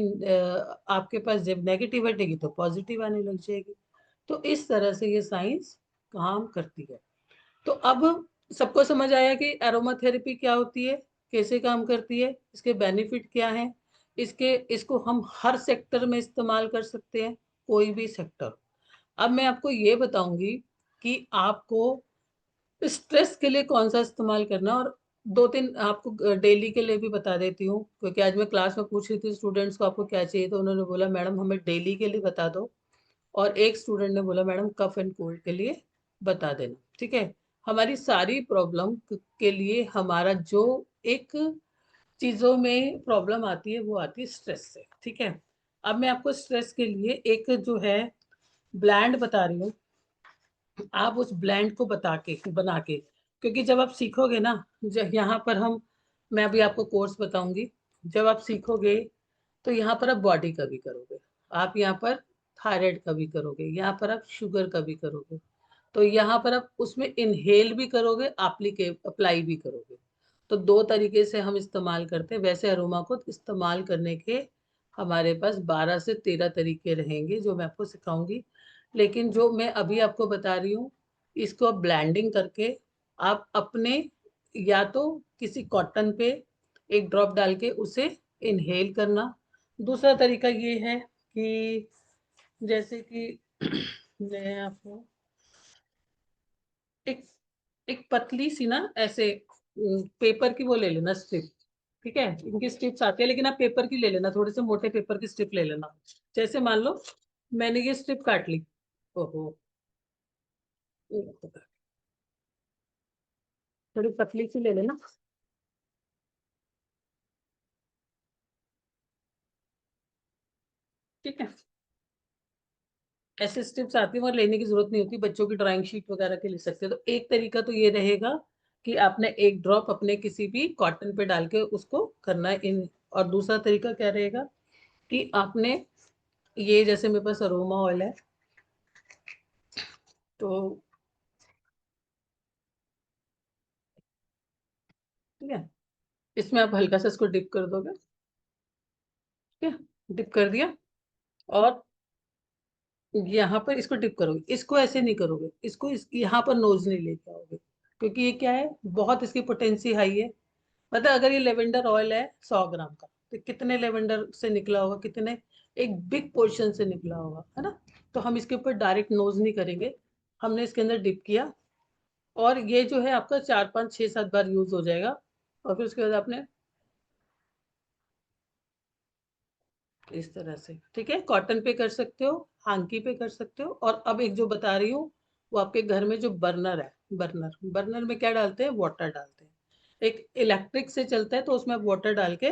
आपके पास जब नेगेटिव हटेगी तो पॉजिटिव आने लग जाएगी। तो इस तरह से ये साइंस काम करती है। तो अब सबको समझ आया कि एरोमा थेरेपी क्या होती है, कैसे काम करती है, इसके बेनिफिट क्या हैं। इसको हम हर सेक्टर में इस्तेमाल कर सकते हैं, कोई भी सेक्टर। अब मैं आपको ये बताऊंगी कि आपको स्ट्रेस के लिए कौन सा इस्तेमाल करना, और दो तीन आपको डेली के लिए भी बता देती हूँ, क्योंकि आज मैं क्लास में पूछ रही थी स्टूडेंट्स को आपको क्या चाहिए, तो उन्होंने बोला मैडम हमें डेली के लिए बता दो, और एक स्टूडेंट ने बोला मैडम कफ एंड कोल्ड के लिए बता देना। ठीक है, हमारी सारी प्रॉब्लम के लिए हमारा जो एक चीजों में प्रॉब्लम आती है वो आती है स्ट्रेस से। ठीक है, अब मैं आपको स्ट्रेस के लिए एक जो है ब्लैंड बता रही हूँ। आप उस ब्लैंड को बना के, क्योंकि जब आप सीखोगे ना, जब यहाँ पर मैं अभी आपको कोर्स बताऊंगी, जब आप सीखोगे तो यहाँ पर आप बॉडी का भी करोगे, आप यहाँ पर थायराइड का भी करोगे, यहाँ पर आप शुगर का भी करोगे, तो यहाँ पर आप उसमें इनहेल भी करोगे, अप्लाई भी करोगे। तो दो तरीके से हम इस्तेमाल करते हैं। वैसे अरोमा को इस्तेमाल करने के हमारे पास 12 से 13 तरीके रहेंगे जो मैं आपको सिखाऊंगी, लेकिन जो मैं अभी आपको बता रही हूँ, इसको आप ब्लेंडिंग करके आप अपने, या तो किसी कॉटन पे एक ड्रॉप डाल के उसे इनहेल करना। दूसरा तरीका ये है कि जैसे कि मैं आपको एक एक पतली सी ना ऐसे पेपर की वो ले लेना स्ट्रिप। ठीक है, इनकी स्ट्रिप्स आती है, लेकिन आप पेपर की ले लेना, थोड़े से मोटे पेपर की स्ट्रिप ले लेना। जैसे मान लो मैंने ये स्ट्रिप काट ली, ओहो, थोड़ी पतली सी ले लेना। ठीक है, ऐसे स्ट्रिप्स आती है और लेने की जरूरत नहीं होती, बच्चों की ड्राइंग शीट वगैरह के ले सकते हो। तो एक तरीका तो ये रहेगा कि आपने एक ड्रॉप अपने किसी भी कॉटन पे डाल के उसको करना है इन। और दूसरा तरीका क्या रहेगा कि आपने ये, जैसे मेरे पास अरोमा ऑयल है, तो ठीक है, इसमें आप हल्का सा इसको डिप कर दोगे। ठीक है, डिप कर दिया, और यहाँ पर इसको डिप करोगे, इसको ऐसे नहीं करोगे, इसको यहाँ पर नोज नहीं लेके आओगे, क्योंकि ये क्या है, बहुत इसकी पोटेंसी हाई है। मतलब अगर ये लेवेंडर ऑयल है 100 ग्राम का, तो कितने लेवेंडर से निकला होगा, कितने एक बिग पोर्शन से निकला होगा, है ना। तो हम इसके ऊपर डायरेक्ट नोज नहीं करेंगे, हमने इसके अंदर डिप किया, और ये जो है आपका 4 5 6 7 बार यूज हो जाएगा। और फिर उसके बाद आपने इस तरह से, ठीक है, कॉटन पे कर सकते हो, हांकी पे कर सकते हो। और अब एक जो बता रही हूँ, वो आपके घर में जो बर्नर है, बर्नर में क्या डालते हैं, वाटर डालते हैं। एक इलेक्ट्रिक से चलता है, तो उसमें वाटर डाल के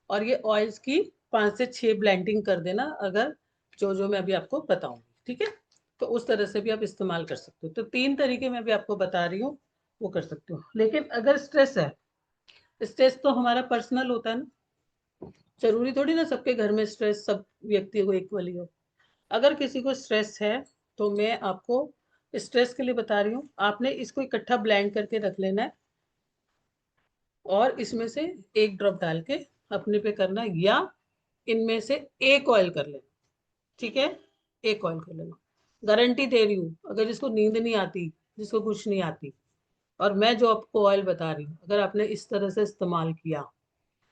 और ये ऑयल्स की 5 से 6 ब्लेंडिंग कर देना, अगर जो मैं अभी आपको बताऊंगी। ठीक है, तो उस तरह से भी आप इस्तेमाल कर सकते हो। तो 3 तरीके मैं भी आपको बता रही हूँ, वो कर सकते हो। लेकिन अगर स्ट्रेस है, स्ट्रेस तो हमारा पर्सनल होता है ना, जरूरी थोड़ी ना सबके घर में स्ट्रेस सब व्यक्ति को इक्वली हो। अगर किसी को स्ट्रेस है, तो मैं आपको स्ट्रेस के लिए बता रही हूँ। आपने इसको इकट्ठा ब्लेंड करके रख लेना है और इसमें से एक ड्रॉप डाल के अपने पे करना है, या इनमें से एक ऑयल कर लेना। ठीक है, एक ऑयल कर लेना। गारंटी दे रही हूँ, अगर जिसको नींद नहीं आती, जिसको कुछ नहीं आती, और मैं जो आपको ऑयल बता रही हूँ, अगर आपने इस तरह से इस्तेमाल किया,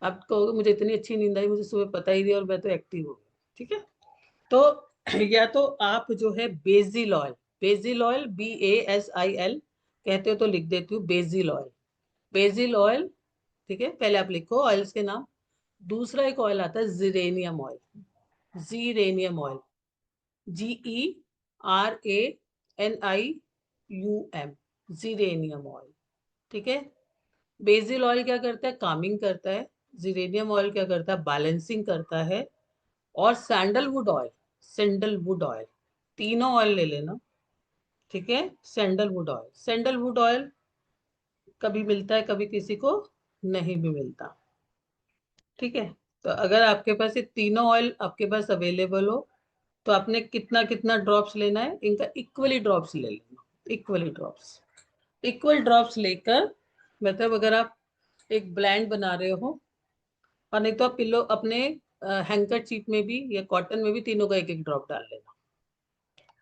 आप कहोगे मुझे इतनी अच्छी नींद आई, मुझे सुबह पता ही नहीं और मैं तो एक्टिव हो गया। ठीक है, तो या तो आप जो है Basil oil, Basil oil BASIL कहते हो तो लिख देती हूँ, बेजिल ऑयल, बेजिल ऑयल। ठीक है, पहले आप लिखो ऑयल्स के नाम। दूसरा एक ऑयल आता है geranium oil, geranium oil, GERANIUM, geranium oil. ठीक है, बेसिल ऑयल क्या करता है, कामिंग करता है। जीरेनियम ऑयल क्या करता है, बैलेंसिंग करता है। और सैंडलवुड ऑयल, सैंडलवुड ऑयल, तीनों ऑयल ले लेना। ठीक है, सैंडलवुड ऑयल, सैंडलवुड ऑयल कभी मिलता है, कभी किसी को नहीं भी मिलता। ठीक है, तो अगर आपके पास ये तीनों ऑयल आपके पास अवेलेबल हो, तो आपने कितना कितना ड्रॉप्स लेना है, इनका इक्वली ड्रॉप्स ले लेना, इक्वली ड्रॉप्स, इक्वल ड्रॉप्स लेकर, मतलब अगर आप एक ब्लेंड बना रहे हो, और नहीं तो आप पिल्लो अपने हैंकर चीट में भी या कॉटन में भी तीनों का एक एक ड्रॉप डाल लेना।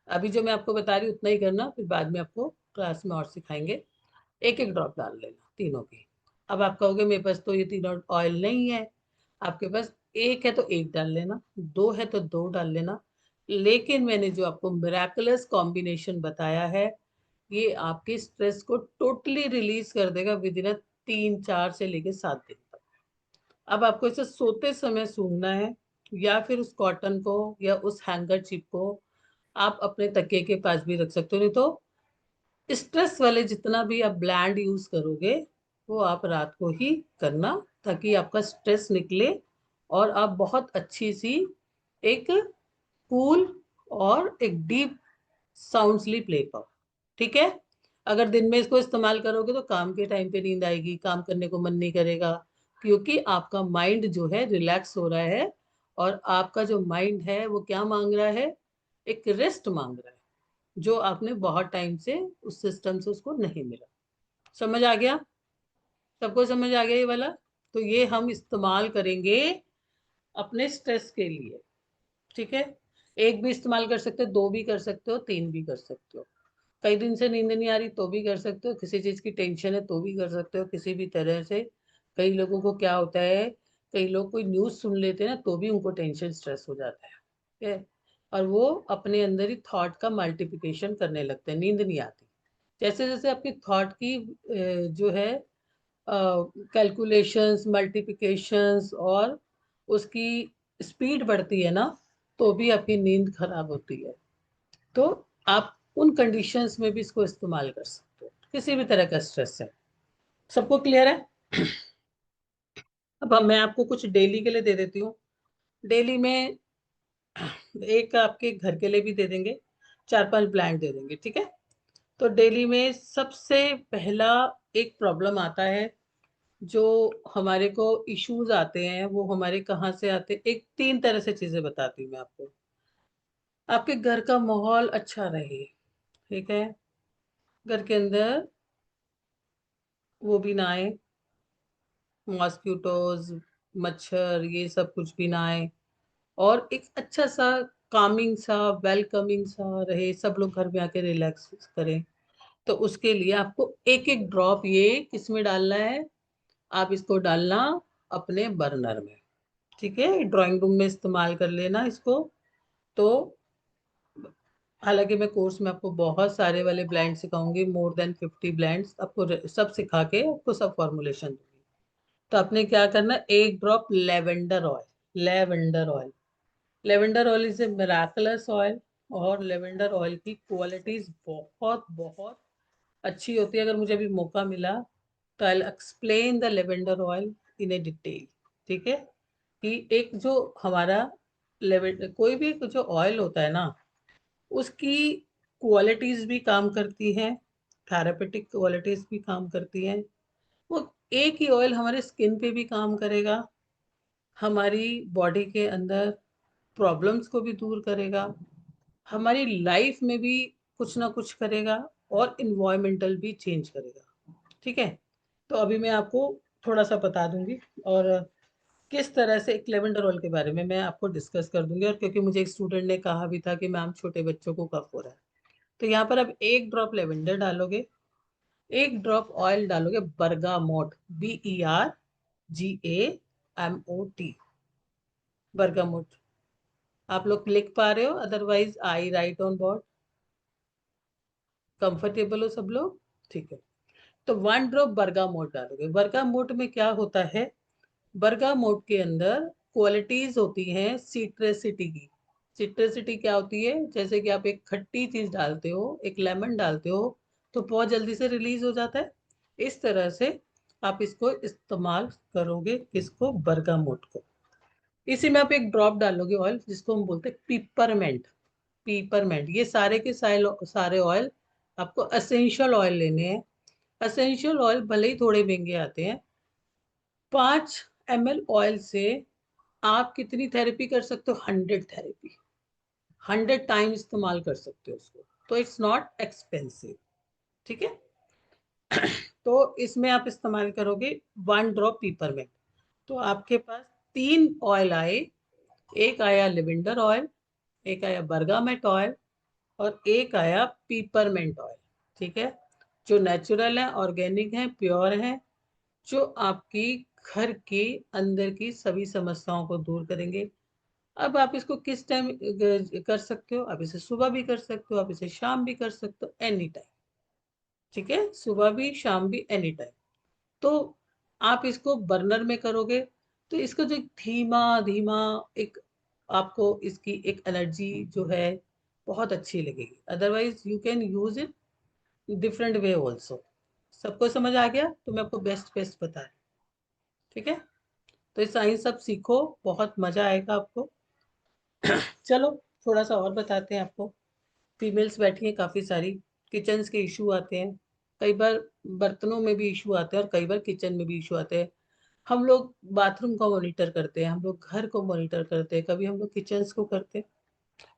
अभी जो मैं आपको बता रही हूँ उतना ही करना, फिर बाद में आपको क्लास में और सिखाएंगे। एक एक ड्रॉप डाल लेना तीनों की। अब आप कहोगे मेरे पास तो ये तीनों ऑयल नहीं है। आपके पास एक है तो एक डाल लेना, दो है तो दो डाल लेना। लेकिन मैंने जो आपको मिराकुलस कॉम्बिनेशन बताया है, ये आपके स्ट्रेस को टोटली रिलीज कर देगा विद इन 3 4 से लेके 7 दिन तक। अब आपको इसे सोते समय सूंघना है, या फिर उस कॉटन को या उस हैंगर चिप को आप अपने तकिए के पास भी रख सकते हो। नहीं तो स्ट्रेस वाले जितना भी आप ब्लैंड यूज करोगे, वो आप रात को ही करना, ताकि आपका स्ट्रेस निकले और आप बहुत अच्छी सी एक कूल और एक डीप साउंड स्लीप ले पाओ। ठीक है, अगर दिन में इसको इस्तेमाल करोगे तो काम के टाइम पे नींद आएगी, काम करने को मन नहीं करेगा, क्योंकि आपका माइंड जो है रिलैक्स हो रहा है। और आपका जो माइंड है वो क्या मांग रहा है, एक रेस्ट मांग रहा है, जो आपने बहुत टाइम से उस सिस्टम से उसको नहीं मिला। समझ आ गया? सबको समझ आ गया ये वाला? तो ये हम इस्तेमाल करेंगे अपने स्ट्रेस के लिए। ठीक है, एक भी इस्तेमाल कर सकते हो, दो भी कर सकते हो, तीन भी कर सकते हो। कई दिन से नींद नहीं आ रही तो भी कर सकते हो, किसी चीज की टेंशन है तो भी कर सकते हो, किसी भी तरह से। कई लोगों को क्या होता है, कई लोग कोई न्यूज सुन लेते हैं ना तो भी उनको टेंशन स्ट्रेस हो जाता है। ठीक है, और वो अपने अंदर ही थॉट का मल्टीप्लिकेशन करने लगते हैं, नींद नहीं आती। जैसे जैसे आपकी थॉट की जो है कैलकुलेशंस, मल्टीप्लिकेशंस और उसकी स्पीड बढ़ती है ना, तो भी आपकी नींद खराब होती है। तो आप उन कंडीशंस में भी इसको इस्तेमाल कर सकते हो, किसी भी तरह का स्ट्रेस है। सबको क्लियर है? अब मैं आपको कुछ डेली के लिए दे देती हूँ। डेली में एक आपके घर के लिए भी दे देंगे, 4 5 प्लांट दे देंगे। ठीक है, तो डेली में सबसे पहला एक प्रॉब्लम आता है, जो हमारे को इश्यूज आते हैं, वो हमारे कहाँ से आते हैं, एक 3 तरह से चीजें बताती हूँ मैं आपको। आपके घर का माहौल अच्छा रहे। ठीक है, घर के अंदर वो भी ना आए, मॉस्किटोज, मच्छर, ये सब कुछ भी ना आए। और एक अच्छा सा कामिंग सा वेलकमिंग सा रहे, सब लोग घर में आके रिलैक्स करें। तो उसके लिए आपको एक एक ड्रॉप ये किस में डालना है, आप इसको डालना अपने बर्नर में। ठीक है, ड्राइंग रूम में इस्तेमाल कर लेना इसको। तो हालांकि मैं कोर्स में आपको बहुत सारे वाले ब्लेंड सिखाऊंगी, मोर देन 50 ब्लेंड्स आपको सब सिखा के आपको सब फॉर्मुलेशन दूंगी। तो आपने क्या करना, एक drop lavender oil, lavender oil, lavender oil is a miraculous oil. और लेवेंडर ऑयल की क्वालिटीज बहुत बहुत अच्छी होती है। अगर मुझे अभी मौका मिला तो I explain the lavender oil in A detail. ठीक है, कि एक जो हमारा लेवेंडर, कोई भी जो ऑयल होता है ना, उसकी क्वालिटीज भी काम करती हैं, थेरापेटिक क्वालिटीज भी काम करती हैं। वो एक ही ऑयल हमारे स्किन पे भी काम करेगा, हमारी बॉडी के अंदर प्रॉब्लम्स को भी दूर करेगा, हमारी लाइफ में भी कुछ ना कुछ करेगा और इन्वायरमेंटल भी चेंज करेगा। ठीक है, तो अभी मैं आपको थोड़ा सा बता दूंगी और किस तरह से एक लेवेंडर ऑयल के बारे में मैं आपको डिस्कस कर दूंगी। और क्योंकि मुझे एक स्टूडेंट ने कहा भी था कि मैम छोटे बच्चों को कफ हो रहा है, तो यहाँ पर अब एक ड्रॉप लेवेंडर डालोगे, एक ड्रॉप ऑयल डालोगे बर्गामोट, BERGAMOT, बर्गामोट। आप लोग लिख पा रहे हो? Otherwise I right on board. Comfortable हो सब लोग? ठीक है, तो 1 ड्रॉप बर्गामोट डालोगे। बर्गामोट में क्या होता है? बर्गामोट के अंदर क्वालिटीज होती हैं सिट्रसिटी की। सिट्रसिटी क्या होती है? जैसे कि आप एक खट्टी चीज डालते हो, एक लेमन डालते हो, तो बहुत जल्दी से रिलीज हो जाता है। इस तरह से आप इसको इस्तेमाल करोगे, किसको? बर्गामोट को। इसी में आप एक ड्रॉप डालोगे ऑयल, जिसको हम बोलते हैं पिपरमेंट। पिपरमेंट, ये सारे के सारे ऑयल आपको असेंशियल ऑयल लेने हैं। असेंशियल ऑयल भले ही थोड़े महंगे आते हैं। 5 ml ऑयल से आप कितनी थेरेपी कर सकते हो? 100 थेरेपी, 100 टाइम इस्तेमाल कर सकते हो उसको। तो इट्स नॉट एक्सपेंसिव। ठीक है, तो इसमें आप इस्तेमाल करोगे 1 ड्रॉप पीपरमेंट। तो आपके पास 3 ऑयल आए। एक आया लिविंडर ऑयल, एक आया बर्गामेट ऑयल, और एक आया पीपरमेंट ऑयल। ठीक है, जो नेचुरल है, ऑर्गेनिक है, प्योर है, जो आपकी घर के अंदर की सभी समस्याओं को दूर करेंगे। अब आप इसको किस टाइम कर सकते हो? आप इसे सुबह भी कर सकते हो, आप इसे शाम भी कर सकते हो, एनी टाइम। ठीक है, सुबह भी शाम भी एनी टाइम। तो आप इसको बर्नर में करोगे तो इसका जो एक धीमा धीमा एक आपको इसकी एक एनर्जी जो है बहुत अच्छी लगेगी। Otherwise you can use it different way also. सबको समझ आ गया? तो मैं आपको बेस्ट बेस्ट बता रही हूँ। ठीक है, तो ये साइंस सब सीखो, बहुत मजा आएगा आपको। चलो थोड़ा सा और बताते हैं आपको। फीमेल्स बैठी हैं काफी सारी, किचन्स के इशू आते हैं कई बार, बर्तनों में भी इशू आते हैं और कई बार किचन में भी इशू आते हैं। हम लोग बाथरूम को मॉनिटर करते हैं, हम लोग घर को मॉनिटर करते हैं, कभी हम लोग किचन्स को करते हैं।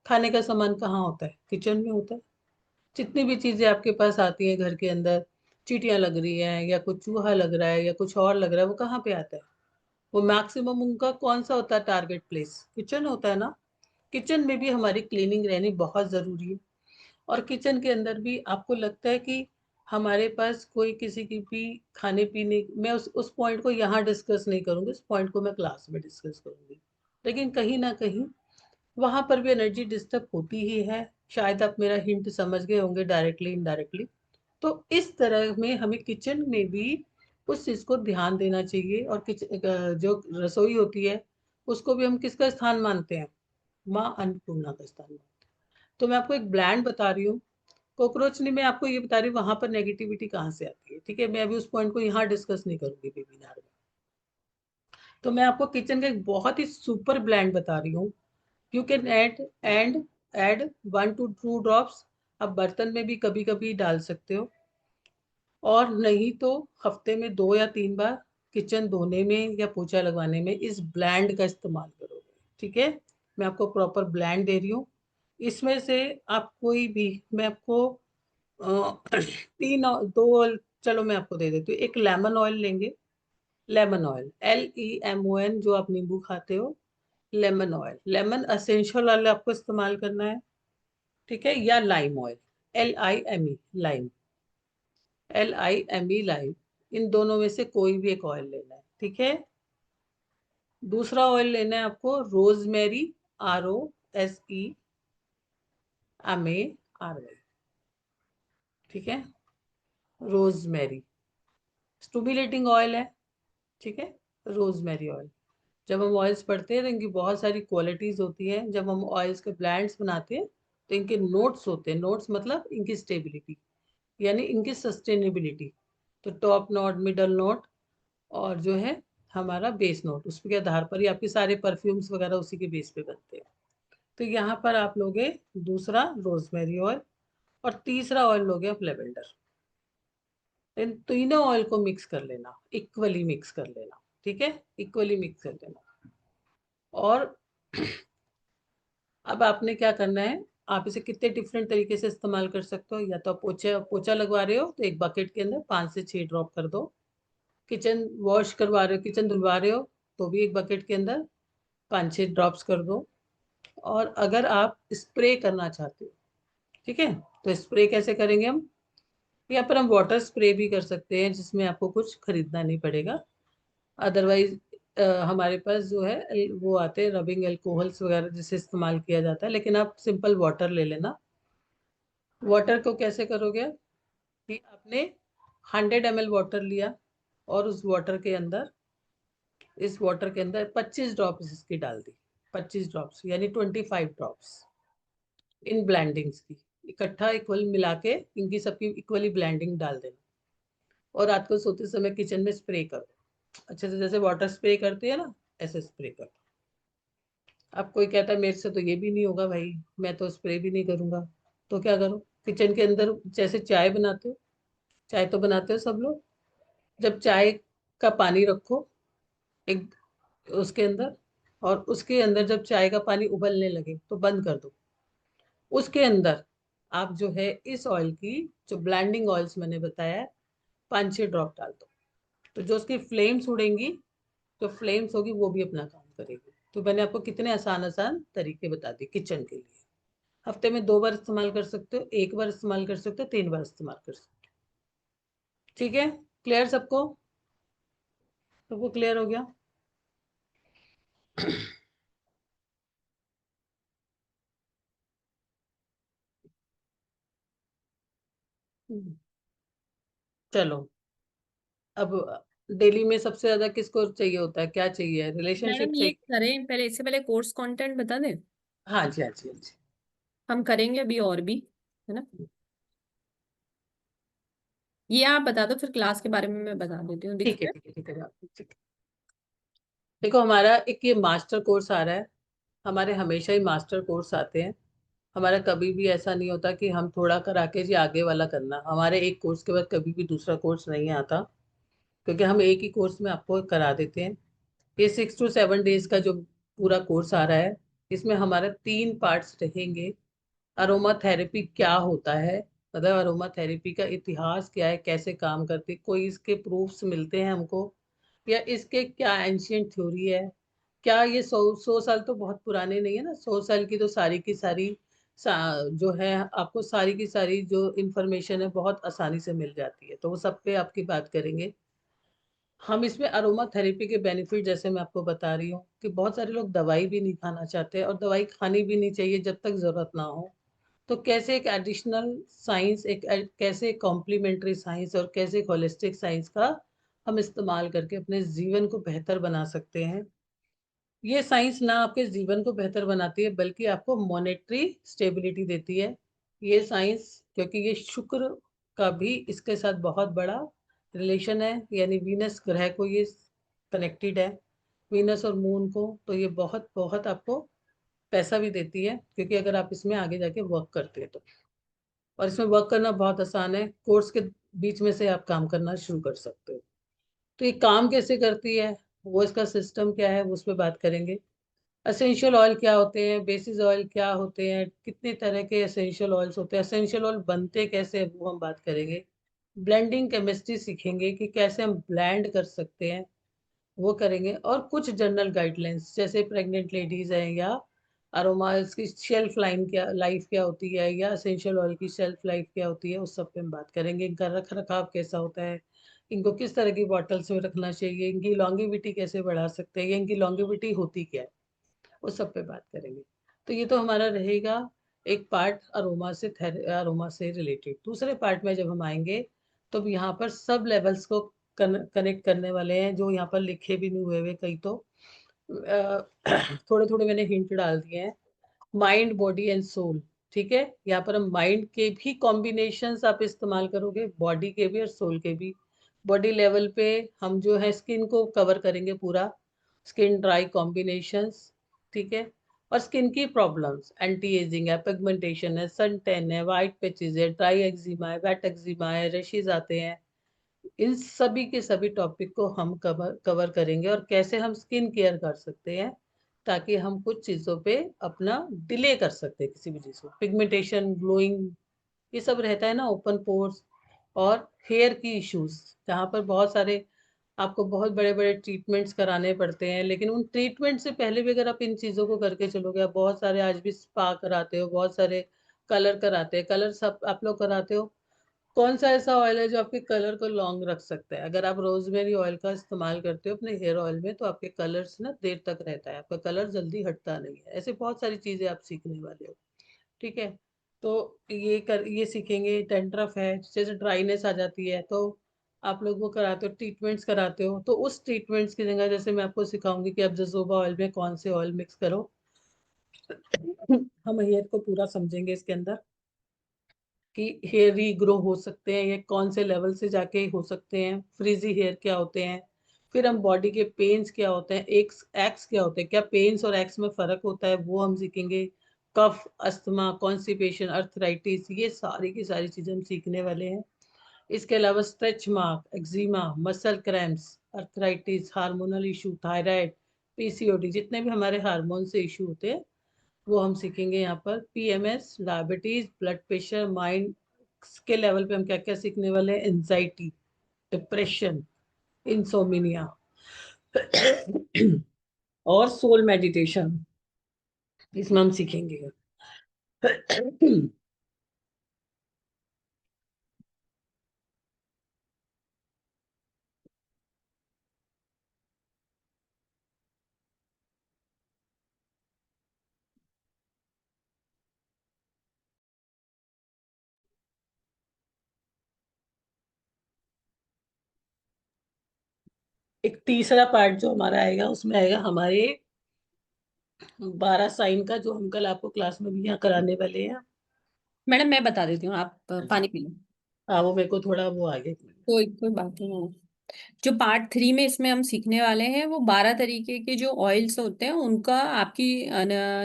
खाने का सामान कहाँ होता है? किचन में होता है। जितनी भी चीजें आपके पास आती हैं घर के अंदर, चींटियां लग रही हैं या कुछ चूहा लग रहा है या कुछ और लग रहा है, वो कहाँ पे आता है? वो मैक्सिमम उनका कौन सा होता है टारगेट प्लेस? किचन होता है ना। किचन में भी हमारी क्लीनिंग रहनी बहुत जरूरी है। और किचन के अंदर भी आपको लगता है कि हमारे पास कोई किसी की भी खाने पीने, मैं उस पॉइंट को यहाँ डिस्कस नहीं करूंगी, उस पॉइंट को मैं क्लास में डिस्कस करूंगी। लेकिन कहीं ना कहीं वहां पर भी एनर्जी डिस्टर्ब होती ही है। शायद आप मेरा हिंट समझ गए होंगे, डायरेक्टली इनडायरेक्टली। तो इस तरह में हमें किचन में भी उस चीज को ध्यान देना चाहिए। और किचन जो रसोई होती है, उसको भी हम किसका स्थान मानते हैं? माँ अन्नपूर्णा का स्थान मानते हैं। तो मैं आपको एक ब्रांड बता रही हूँ, कॉकरोच नहीं, मैं आपको ये बता रही हूँ वहां पर नेगेटिविटी कहाँ से आती है। ठीक है, मैं अभी उस पॉइंट को यहाँ डिस्कस नहीं करूंगी वेबिनार में। तो मैं आपको किचन का एक बहुत ही सुपर ब्रांड बता रही हूँ। You can add 1 to 2 drops. आप बर्तन में भी कभी कभी डाल सकते हो, और नहीं तो हफ्ते में 2 या 3 बार किचन धोने में या पोछा लगवाने में इस ब्रांड का इस्तेमाल करोगे। ठीक है, मैं आपको प्रॉपर ब्रांड दे रही हूँ। इसमें से आप कोई भी, मैं आपको दो ऑयल, चलो मैं आपको दे देती हूँ। एक लेमन ऑयल लेंगे, लेमन ऑयल, LEMON, जो आप नींबू खाते हो, lemon oil, lemon essential oil आपको इस्तेमाल करना है। ठीक है, या lime oil, LIME, lime, LIME, lime. इन दोनों में से कोई भी एक ऑयल लेना है। ठीक है, दूसरा ऑयल लेना है आपको रोजमेरी, ROSEMARY। ठीक है, रोजमेरी स्टूबिलेटिंग ऑयल है। ठीक है, रोजमेरी ऑयल। जब हम ऑयल्स पढ़ते हैं तो इनकी बहुत सारी क्वालिटीज होती हैं। जब हम ऑयल्स के ब्लेंड्स बनाते हैं तो इनके नोट्स होते हैं। नोट्स मतलब इनकी स्टेबिलिटी, यानी इनकी सस्टेनेबिलिटी। तो टॉप नोट, मिडल नोट, और जो है हमारा बेस नोट, उसके आधार पर ही आपके सारे परफ्यूम्स वगैरह उसी के बेस पे बनते हैं। तो यहाँ पर आप लोगे दूसरा रोजमेरी ऑयल, और तीसरा ऑयल लोगे आप लेवेंडर। इन तीनों ऑयल को मिक्स कर लेना, इक्वली मिक्स कर लेना। ठीक है, इक्वली मिक्स कर लेना। और अब आपने क्या करना है, आप इसे कितने डिफरेंट तरीके से इस्तेमाल कर सकते हो। या तो आप पोछा पोछा लगवा रहे हो तो एक बकेट के अंदर 5 से 6 ड्रॉप कर दो। किचन वॉश करवा रहे हो, किचन धुलवा रहे हो, तो भी एक बकेट के अंदर 5-6 ड्रॉप्स कर दो। और अगर आप स्प्रे करना चाहते हो, ठीक है, तो स्प्रे कैसे करेंगे हम? यहाँ पर हम वाटर स्प्रे भी कर सकते हैं, जिसमें आपको कुछ खरीदना नहीं पड़ेगा। अदरवाइज हमारे पास जो है वो आते हैं रबिंग एल्कोहल्स वगैरह, जिसे इस्तेमाल किया जाता है, लेकिन आप सिंपल वाटर ले लेना। वाटर को कैसे करोगे कि आपने 100 ml वाटर लिया और उस वाटर के अंदर, इस वाटर के अंदर 25 ड्रॉप्स इसकी डाल दी। 25 ड्रॉप्स यानी 25 ड्रॉप्स इन ब्लेंडिंग्स की इकट्ठा इक्वल मिला के इनकी सबकी इक्वली ब्लेंडिंग डाल देना। और रात को सोते समय किचन में स्प्रे करो अच्छे से, जैसे वाटर स्प्रे करते हैं ना, ऐसे स्प्रे करो। अब कोई कहता है मेरे से तो ये भी नहीं होगा भाई, मैं तो स्प्रे भी नहीं करूंगा, तो क्या करो, किचन के अंदर जैसे चाय बनाते हो, चाय तो बनाते हो सब लोग, जब चाय का पानी रखो एक उसके अंदर, और उसके अंदर जब चाय का पानी उबलने लगे तो बंद कर दो। उसके अंदर आप जो है इस ऑयल की, जो ब्लेंडिंग ऑयल्स मैंने बताया है, 5-6 ड्रॉप डाल दो। तो जो उसकी फ्लेम्स उड़ेंगी, जो फ्लेम्स होगी वो भी अपना काम करेगी। तो मैंने आपको कितने आसान आसान तरीके बता दिए किचन के लिए। हफ्ते में 2 बार इस्तेमाल कर सकते हो, 1 बार इस्तेमाल कर सकते हो, 3 बार इस्तेमाल कर सकते हो। ठीक है, क्लियर सबको? सबको क्लियर हो गया? चलो, अब डेली में सबसे ज्यादा किसको चाहिए होता है, क्या चाहिए, रिलेशनशिप मैडम ये चाहिए? करें पहले, इससे पहले कोर्स कंटेंट बता दें। हाँ जी, हाँ जी, हाँ जी। हम करेंगे अभी और भी, है ना। ये आप बता दो, फिर क्लास के बारे में मैं बता देती हूँ, दिख ठीक है, रहा है? ठीक है, ठीक है, ठीक है। देखो, हमारा एक ये मास्टर कोर्स आ रहा है। हमारे हमेशा ही मास्टर कोर्स आते हैं। हमारा कभी भी ऐसा नहीं होता कि हम थोड़ा करा के जी आगे वाला करना। हमारे एक कोर्स के बाद कभी भी दूसरा कोर्स नहीं आता, क्योंकि हम एक ही कोर्स में आपको करा देते हैं। ये 6 to 7 डेज का जो पूरा कोर्स आ रहा है, इसमें हमारा 3 पार्ट्स रहेंगे। अरोमा थेरेपी क्या होता है, मतलब अरोमा थेरेपी का इतिहास क्या है, कैसे काम करती, कोई इसके प्रूफ्स मिलते हैं हमको, या इसके क्या एंशियंट थ्योरी है। क्या ये 100 साल तो बहुत पुराने नहीं है ना, 100 साल की तो सारी की सारी जो है, आपको सारी की सारी जो इंफॉर्मेशन है बहुत आसानी से मिल जाती है, तो वो सब पे आपकी बात करेंगे। हम इसमें अरोमा थेरेपी के बेनिफिट, जैसे मैं आपको बता रही हूँ कि बहुत सारे लोग दवाई भी नहीं खाना चाहते, और दवाई खानी भी नहीं चाहिए जब तक जरूरत ना हो। तो कैसे एक एडिशनल साइंस, कैसे कॉम्प्लीमेंट्री साइंस और कैसे एक होलिस्टिक साइंस का हम इस्तेमाल करके अपने जीवन को बेहतर बना सकते हैं। ये साइंस ना आपके जीवन को बेहतर बनाती है, बल्कि आपको मॉनेटरी स्टेबिलिटी देती है। ये साइंस, क्योंकि ये शुक्र का भी इसके साथ बहुत बड़ा रिलेशन है, यानी वीनस ग्रह को ये कनेक्टेड है, वीनस और मून को। तो ये बहुत बहुत आपको पैसा भी देती है, क्योंकि अगर आप इसमें आगे जाके वर्क करते हैं तो। और इसमें वर्क करना बहुत आसान है, कोर्स के बीच में से आप काम करना शुरू कर सकते हो। तो ये काम कैसे करती है, वो इसका सिस्टम क्या है, वो उस पर बात करेंगे। एसेंशियल ऑयल क्या होते हैं, बेसिस ऑयल क्या होते हैं, कितने तरह के एसेंशियल ऑयल्स होते हैं, एसेंशियल ऑयल बनते कैसे हैं, वो हम बात करेंगे। ब्लेंडिंग केमिस्ट्री सीखेंगे कि कैसे हम ब्लेंड कर सकते हैं, वो करेंगे। और कुछ जनरल गाइडलाइंस, जैसे प्रेग्नेंट लेडीज हैं, या अरोमास की शेल्फ लाइफ क्या होती है, या एसेंशियल ऑयल की शेल्फ लाइफ क्या होती है, उस सब पे हम बात करेंगे। इनका रख रखाव कैसा होता है, इनको किस तरह की बॉटल्स में रखना चाहिए, इनकी लॉन्गेविटी कैसे बढ़ा सकते हैं, या इनकी लॉन्गेविटी होती क्या है, उस सब पे बात करेंगे। तो ये तो हमारा रहेगा एक पार्ट अरोमा से रिलेटेड। दूसरे पार्ट में जब हम आएंगे, तो यहाँ पर सब लेवल्स को कनेक्ट करने वाले हैं, जो यहाँ पर लिखे भी नहीं हुए हुए कई तो, थोड़े थोड़े मैंने हिंट डाल दिए हैं। माइंड, बॉडी एंड सोल, ठीक है। यहाँ पर हम माइंड के भी कॉम्बिनेशंस आप इस्तेमाल करोगे, बॉडी के भी और सोल के भी। बॉडी लेवल पे हम जो है स्किन को कवर करेंगे पूरा, स्किन ड्राई कॉम्बिनेशंस, ठीक है। और स्किन की प्रॉब्लम्स, एंटी एजिंग है, पिगमेंटेशन है, सन टैन है, वाइट पैचेस है, ड्राई एक्जिमा है, वेट एक्जिमा है, रेशेज आते हैं, इन सभी के सभी टॉपिक को हम कवर करेंगे, और कैसे हम स्किन केयर कर सकते हैं, ताकि हम कुछ चीजों पे अपना डिले कर सकते हैं, किसी भी चीज को, पिगमेंटेशन, ग्लोइंग, ये सब रहता है ना, ओपन पोर्स, और हेयर की इश्यूज, जहाँ पर बहुत सारे आपको बहुत बड़े बड़े ट्रीटमेंट्स कराने पड़ते हैं। लेकिन उन ट्रीटमेंट से पहले भी अगर आप इन चीजों को करके चलोगे, आप बहुत सारे आज भी स्पा कराते हो, बहुत सारे कलर कराते हैं, कलर सब आप लोग कराते हो, कौन सा ऐसा ऑयल है जो आपके कलर को लॉन्ग रख सकता है? अगर आप रोजमेरी ऑयल का इस्तेमाल करते हो अपने हेयर ऑयल में, तो आपके कलर्स ना देर तक रहता है, आपका कलर जल्दी हटता नहीं है। ऐसे बहुत सारी चीजें आप सीखने वाले हो, ठीक है? तो ये सीखेंगे। डैंड्रफ है, जैसे ड्राइनेस आ जाती है, तो आप लोग वो कराते हो, ट्रीटमेंट्स कराते हो, तो उस ट्रीटमेंट्स की जगह जैसे मैं आपको सिखाऊंगी कि आप जजोबा ऑयल में कौन से ऑयल मिक्स करो। हम हेयर को पूरा समझेंगे इसके अंदर, कि हेयर रीग्रो हो सकते हैं, ये कौन से लेवल से जाके हो सकते हैं, फ्रीजी हेयर क्या होते हैं, फिर हम बॉडी के पेन्स क्या होते हैं, एक्स एक्स क्या होते हैं, क्या पेन्स और एक्स में फर्क होता है, वो हम सीखेंगे। कफ, अस्थमा, कॉन्स्टिपेशन, अर्थराइटिस, ये सारी की सारी चीजें हम सीखने वाले हैं। इसके अलावा stretch mark, eczema, muscle cramps, arthritis, hormonal issue, thyroid, PCOD, जितने भी हमारे हार्मोन से इशू होते हैं वो हम सीखेंगे यहाँ पर। PMS, diabetes, blood pressure, mind के लेवल पे हम क्या क्या सीखने वाले हैं, एंजाइटी, डिप्रेशन, इंसोमिनिया, और सोल मेडिटेशन, इसमें हम सीखेंगे। एक तीसरा पार्ट जो हमारा आएगा, उसमें आएगा हमारे 12 साइन का, जो हम कल आपको क्लास में भी यहाँ कराने वाले हैं। मैडम मैं बता देती हूँ, आप पानी पी लो। हाँ, वो मेरे को थोड़ा वो आ गया। कोई कोई बात नहीं। जो पार्ट 3 में इसमें हम सीखने वाले हैं वो 12 तरीके के जो ऑयल्स होते हैं उनका आपकी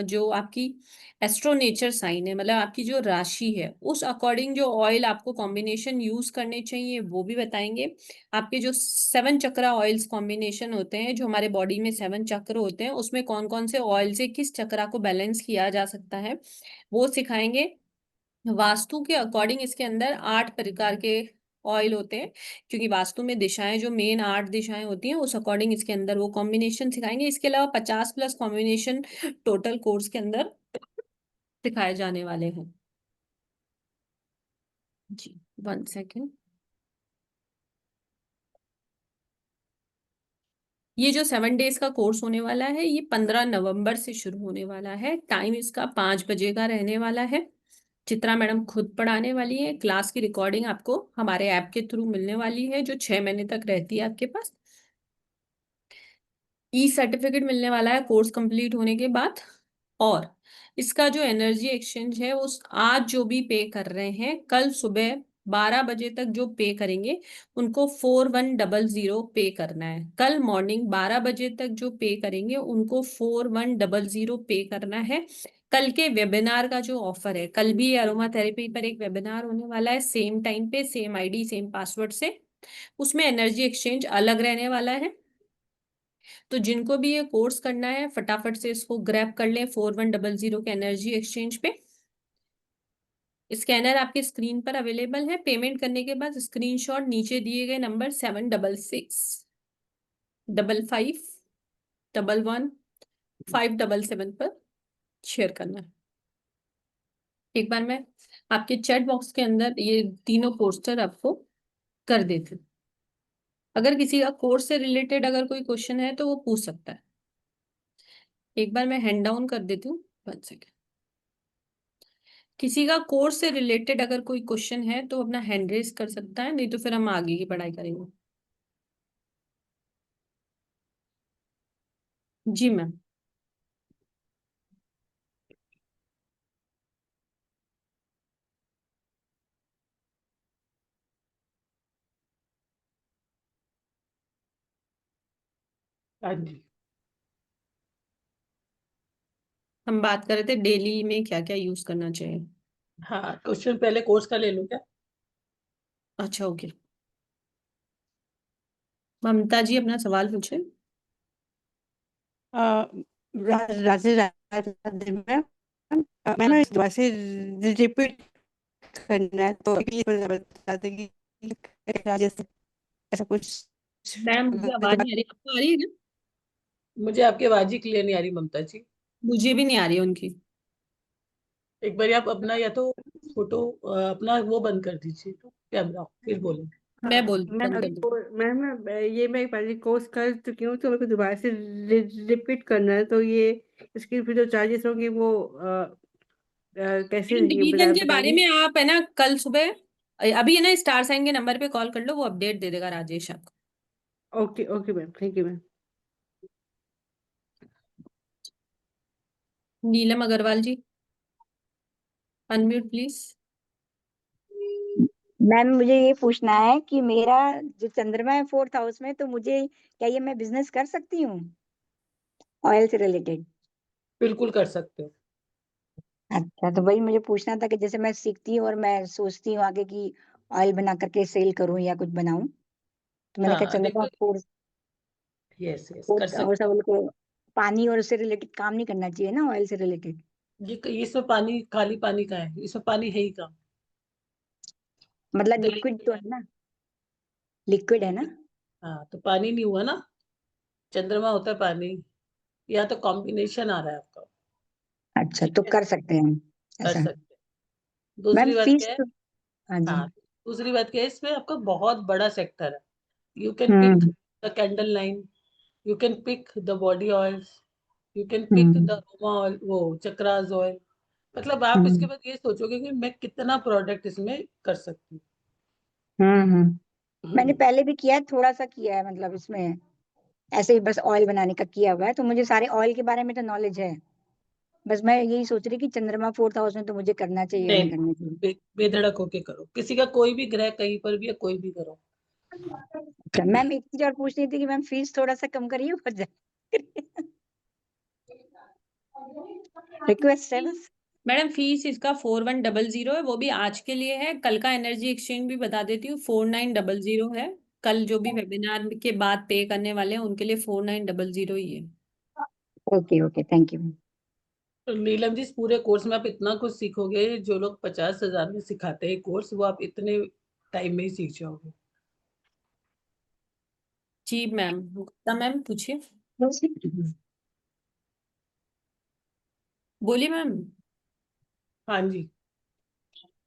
जो आपकी एस्ट्रो नेचर साइन है, मतलब आपकी जो राशि है उस अकॉर्डिंग जो ऑयल आपको कॉम्बिनेशन यूज करने चाहिए वो भी बताएंगे। आपके जो 7 चक्रा ऑयल्स कॉम्बिनेशन होते हैं, जो हमारे बॉडी में 7 चक्र होते हैं, उसमें कौन कौन से ऑयल से किस चक्रा को बैलेंस किया जा सकता है वो सिखाएंगे। वास्तु के अकॉर्डिंग इसके अंदर 8 प्रकार के ऑयल होते हैं, क्योंकि वास्तु में दिशाएं जो मेन 8 दिशाएं होती हैं उस अकॉर्डिंग इसके अंदर वो कॉम्बिनेशन सिखाएंगे। इसके अलावा 50+ कॉम्बिनेशन टोटल कोर्स के अंदर सिखाए जाने वाले हैं। जी, 1 सेकेंड। ये जो 7 डेज का कोर्स होने वाला है ये 15 नवंबर से शुरू होने वाला है। टाइम इसका 5 बजे का रहने वाला है। चित्रा मैडम खुद पढ़ाने वाली है। क्लास की रिकॉर्डिंग आपको हमारे ऐप के थ्रू मिलने वाली है, जो 6 महीने तक रहती है आपके पास। ई सर्टिफिकेट मिलने वाला है कोर्स कंप्लीट होने के बाद। और इसका जो एनर्जी एक्सचेंज है, उस आज जो भी पे कर रहे हैं कल सुबह 12 बजे तक जो पे करेंगे उनको 4100 पे करना है। कल मॉर्निंग 12 बजे तक जो पे करेंगे उनको 4100 पे करना है। कल के वेबिनार का जो ऑफर है, कल भी अरोमा थेरेपी पर एक वेबिनार होने वाला है, सेम टाइम पे, सेम आईडी, सेम पासवर्ड से। उसमें एनर्जी एक्सचेंज अलग रहने वाला है। तो जिनको भी ये कोर्स करना है फटाफट से इसको ग्रैब कर लें 4100 के एनर्जी एक्सचेंज पे। स्कैनर आपके स्क्रीन पर अवेलेबल है। पेमेंट करने के बाद स्क्रीनशॉट नीचे दिए गए नंबर 7665111577 पर शेयर करना है। एक बार मैं आपके चैट बॉक्स के अंदर ये तीनों पोस्टर आपको कर देती हूँ। अगर किसी का कोर्स से रिलेटेड अगर कोई क्वेश्चन है तो वो पूछ सकता है। एक बार मैं हैंड डाउन कर देती हूँ, 1 सेकेंड। किसी का कोर्स से रिलेटेड अगर कोई क्वेश्चन है तो अपना हैंड रेज कर सकता है, नहीं तो फिर हम आगे की पढ़ाई करेंगे। जी मैम। हाँ जी। हम बात कर रहे थे डेली में क्या क्या यूज करना चाहिए। हाँ, क्वेश्चन पहले कोर्स का ले लो क्या? अच्छा, ओके। ममता जी अपना सवाल पूछे। राधे राधे मैम। मैम हाँ इस दोबारा से रिपीट करना है तो प्लीज बता दें कि जैसे ऐसा कुछ मैडम, मुझे आवाज नहीं आ रही, आपको आ रही है क्या? मुझे आपकी आवाज ही क्लियर नहीं आ रही ममता जी। मुझे भी नहीं आ रही है उनकी। एक बार आप अपना या तो फोटो अपना वो बंद कर दीजिए तो कैमरा, फिर बोलें। मैं बोल मैम बंद कर अभी दूँ? मैम ये मैं पहले कोर्स कर चुकी हूँ तो मेरे को दोबारा से रिपीट करना है तो ये इसके फिर जो चार्जेस होंगे वो कैसे ये डिवीजन के बारे बताइए। में आप है ना कल सुबह, अभी है ना स्टार साइन के नंबर पे कॉल कर लो, वो अपडेट दे देगा राजेश आपको। Okay okay ma'am, thank you ma'am. Neelam Agarwal ji, unmute please. Ma'am मुझे ये पूछना है कि मेरा जो चंद्रमा है 4th हाउस में, तो मुझे क्या ये मैं बिजनेस कर सकती हूँ ऑयल से रिलेटेड? बिल्कुल कर सकते हो। अच्छा, तो वही मुझे पूछना था कि जैसे मैं सीखती हूँ और मैं सोचती हूँ आगे की ऑयल बना करके सेल करूँ या कुछ बनाऊं, तो मैंने कहा हाँ चंद्रमा देखो, फोर्थ यस यस कर फोर्थ हाउस सकते है, बोले को पानी और उससे रिलेटेड काम नहीं करना चाहिए ना, ऑयल से रिलेटेड? हो। ये इसमें पानी, खाली पानी का है, इसमें पानी है ही कहाँ। ये मतलब तो लिक्विड लिक्विड तो है। है ना, लिक्विड है ना? हाँ तो पानी नहीं हुआ ना, चंद्रमा होता है पानी, या तो कॉम्बिनेशन आ रहा है आपका। अच्छा, ठीक तो है, कर सकते हैं हम कर ऐसा? सकते हैं। दूसरी मैम बात फीस क्या है, तो, हाँ जी। हाँ दूसरी बात क्या है, इसमें आपका बहुत बड़ा सेक्टर है। You can pick hmm the candle line, you can pick the body oils, you can pick the hmm aroma oil, वो चक्रास ऑयल। मतलब आप इसके हम्म बाद ये सोचोगे कि मैं कितना प्रोडक्ट इसमें कर सकती हम्म। मैंने हूँ। पहले भी किया है, थोड़ा सा किया है, मतलब इसमें ऐसे ही बस ऑयल बनाने का किया हुआ है, तो मुझे सारे ऑयल के बारे में तो नॉलेज है। बस मैं यही सोच रही कि चंद्रमा 4th हाउस में तो मुझे करना चाहिए या नहीं नहीं नहीं, करना चाहिए। बेधड़क होके करो, किसी का कोई भी ग्रह कहीं पर भी है, कोई भी करो। अच्छा मैम, एक चीज और पूछनी थी कि मैम फीस थोड़ा सा कम करिए, बढ़ जाए रिक्वेस्ट है बस। मैडम फीस इसका 4100 है, वो भी आज के लिए है। कल का एनर्जी एक्सचेंज भी बता देती हूँ, 4900 है। कल जो भी वेबिनार के बाद पे करने वाले हैं उनके लिए 4900 ही है। Okay okay, thank you. तो नीलम जी, इस पूरे कोर्स में आप इतना कुछ सीखोगे, जो लोग 50,000 में सिखाते हैं कोर्स, वो आप इतने टाइम में ही सीख जाओगे। जी मैम, गुप्ता मैम पूछिए। बोलिए मैम। हाँ जी,